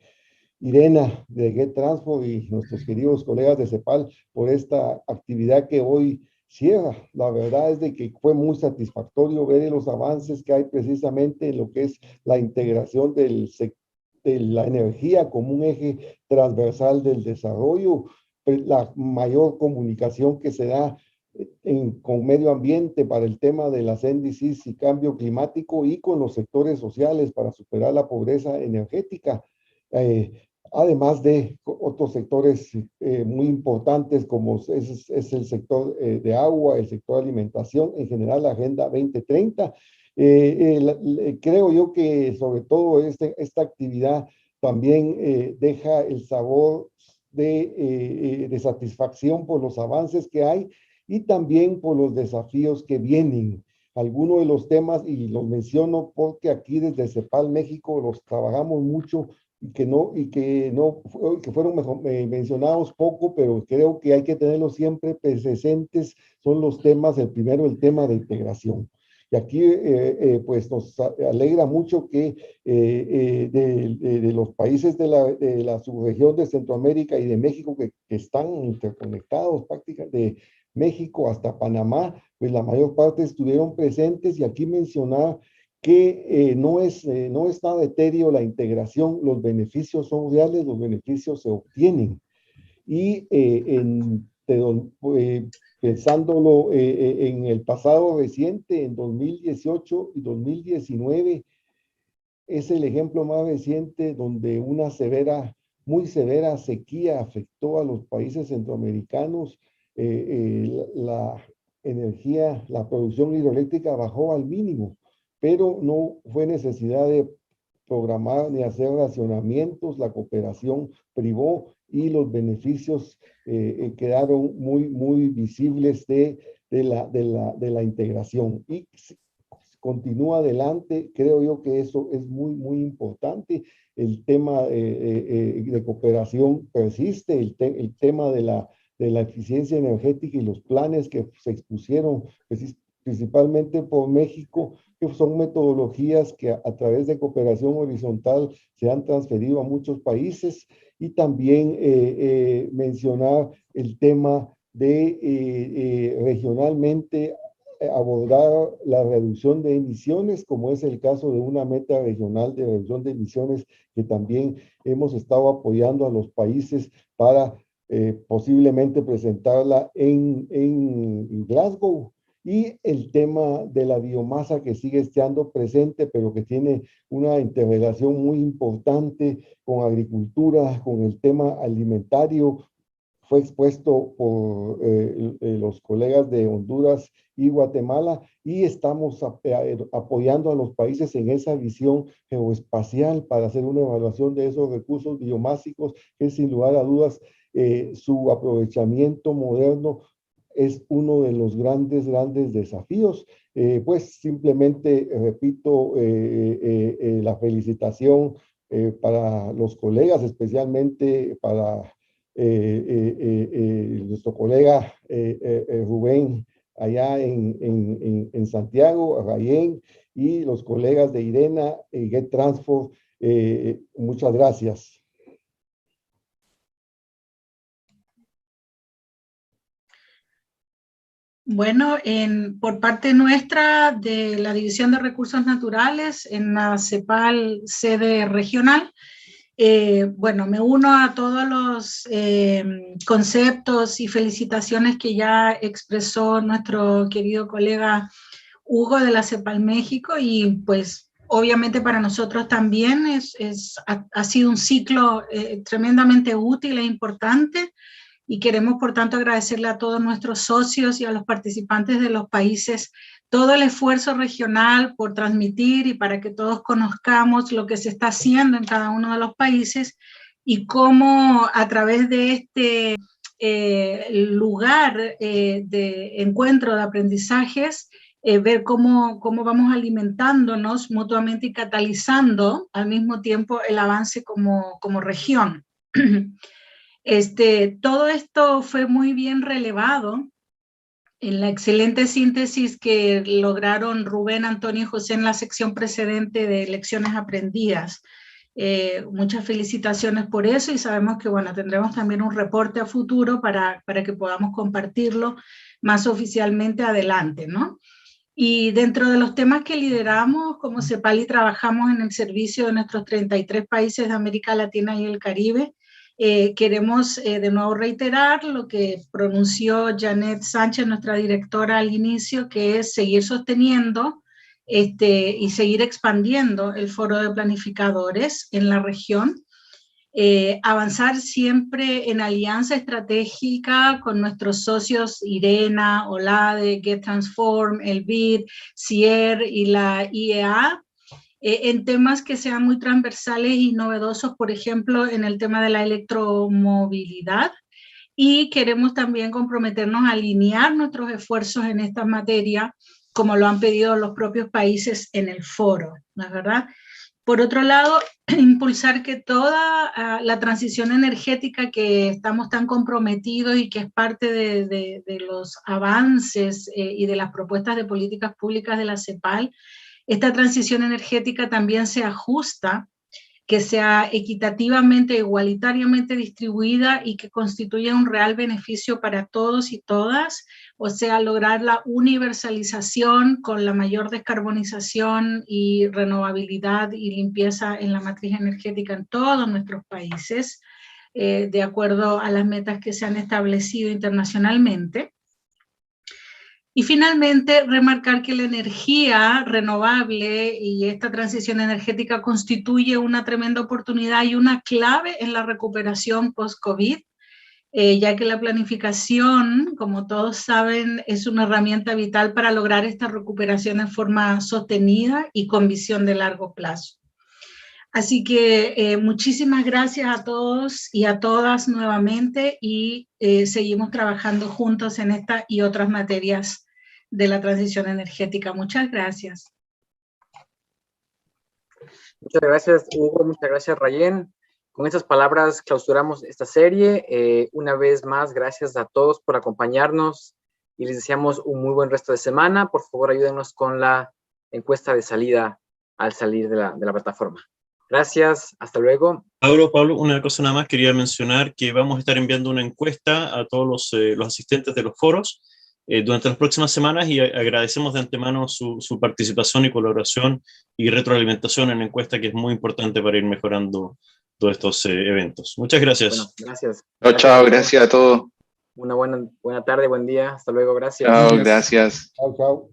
Irena de GET.transform y nuestros queridos colegas de CEPAL por esta actividad que hoy cierra. La verdad es de que fue muy satisfactorio ver los avances que hay precisamente en lo que es la integración de la energía como un eje transversal del desarrollo, la mayor comunicación que se da con medio ambiente para el tema de las NDCs y cambio climático, y con los sectores sociales para superar la pobreza energética. Además de otros sectores muy importantes como es el sector de agua, el sector de alimentación, en general la Agenda 2030. Creo yo que sobre todo esta actividad también deja el sabor de satisfacción por los avances que hay y también por los desafíos que vienen. Algunos de los temas, y los menciono porque aquí desde CEPAL México los trabajamos mucho, y que fueron mencionados poco, pero creo que hay que tenerlos siempre presentes, son los temas, el primero, el tema de integración. Y aquí pues nos alegra mucho que de los países de la subregión de Centroamérica y de México que están interconectados prácticamente, de México hasta Panamá, pues la mayor parte estuvieron presentes, y aquí mencionar que no es nada etéreo la integración, los beneficios son reales, los beneficios se obtienen. Y pensándolo en el pasado reciente, en 2018 y 2019, es el ejemplo más reciente donde una muy severa sequía afectó a los países centroamericanos. La energía, la producción hidroeléctrica bajó al mínimo, pero no fue necesidad de programar ni hacer racionamientos, la cooperación privó y los beneficios quedaron muy visibles de la integración. Y continúa adelante, creo yo que eso es muy importante. El tema de cooperación persiste, el tema de la eficiencia energética y los planes que se expusieron principalmente por México, que son metodologías que a través de cooperación horizontal se han transferido a muchos países, y también mencionar el tema de regionalmente abordar la reducción de emisiones, como es el caso de una meta regional de reducción de emisiones que también hemos estado apoyando a los países para posiblemente presentarla en Glasgow. Y el tema de la biomasa, que sigue estando presente, pero que tiene una interrelación muy importante con agricultura, con el tema alimentario, fue expuesto por los colegas de Honduras y Guatemala, y estamos apoyando a los países en esa visión geoespacial para hacer una evaluación de esos recursos biomásicos, que sin lugar a dudas su aprovechamiento moderno es uno de los grandes desafíos. Pues simplemente repito la felicitación para los colegas, especialmente para nuestro colega Rubén allá en Santiago, Rayén, y los colegas de IRENA y GET.transform. Muchas gracias. Bueno, por parte nuestra de la División de Recursos Naturales en la CEPAL sede regional, bueno, me uno a todos los conceptos y felicitaciones que ya expresó nuestro querido colega Hugo de la CEPAL México, y pues obviamente para nosotros también ha sido un ciclo tremendamente útil e importante, y queremos por tanto agradecerle a todos nuestros socios y a los participantes de los países todo el esfuerzo regional por transmitir y para que todos conozcamos lo que se está haciendo en cada uno de los países, y cómo a través de este lugar de encuentro de aprendizajes, ver cómo vamos alimentándonos mutuamente y catalizando al mismo tiempo el avance como región. Todo esto fue muy bien relevado en la excelente síntesis que lograron Rubén, Antonio y José en la sección precedente de lecciones aprendidas. Muchas felicitaciones por eso, y sabemos que bueno, tendremos también un reporte a futuro para que podamos compartirlo más oficialmente adelante, ¿no? Y dentro de los temas que lideramos como CEPAL y trabajamos en el servicio de nuestros 33 países de América Latina y el Caribe, queremos de nuevo reiterar lo que pronunció Janet Sánchez, nuestra directora al inicio, que es seguir sosteniendo y seguir expandiendo el foro de planificadores en la región, avanzar siempre en alianza estratégica con nuestros socios IRENA, OLADE, GET.transform, el BID, CIER y la IEA, en temas que sean muy transversales y novedosos, por ejemplo, en el tema de la electromovilidad, y queremos también comprometernos a alinear nuestros esfuerzos en esta materia, como lo han pedido los propios países en el foro, ¿no es verdad? Por otro lado, impulsar que toda la transición energética que estamos tan comprometidos y que es parte de los avances y de las propuestas de políticas públicas de la CEPAL, esta transición energética también se ajusta, que sea equitativamente, igualitariamente distribuida y que constituya un real beneficio para todos y todas, o sea, lograr la universalización con la mayor descarbonización y renovabilidad y limpieza en la matriz energética en todos nuestros países, de acuerdo a las metas que se han establecido internacionalmente. Y finalmente, remarcar que la energía renovable y esta transición energética constituye una tremenda oportunidad y una clave en la recuperación post-COVID, ya que la planificación, como todos saben, es una herramienta vital para lograr esta recuperación en forma sostenida y con visión de largo plazo. Así que muchísimas gracias a todos y a todas nuevamente, y seguimos trabajando juntos en esta y otras materias de la transición energética. Muchas gracias. Muchas gracias, Hugo. Muchas gracias, Rayén. Con estas palabras clausuramos esta serie. Una vez más, gracias a todos por acompañarnos y les deseamos un muy buen resto de semana. Por favor, ayúdenos con la encuesta de salida al salir de la plataforma. Gracias, hasta luego. Pablo, una cosa nada más, quería mencionar que vamos a estar enviando una encuesta a todos los asistentes de los foros durante las próximas semanas y agradecemos de antemano su participación y colaboración y retroalimentación en la encuesta, que es muy importante para ir mejorando todos estos eventos. Muchas gracias. Bueno, gracias. Chao, gracias a todos. Una buena tarde, buen día. Hasta luego, gracias. Chao, gracias. Chao, chao.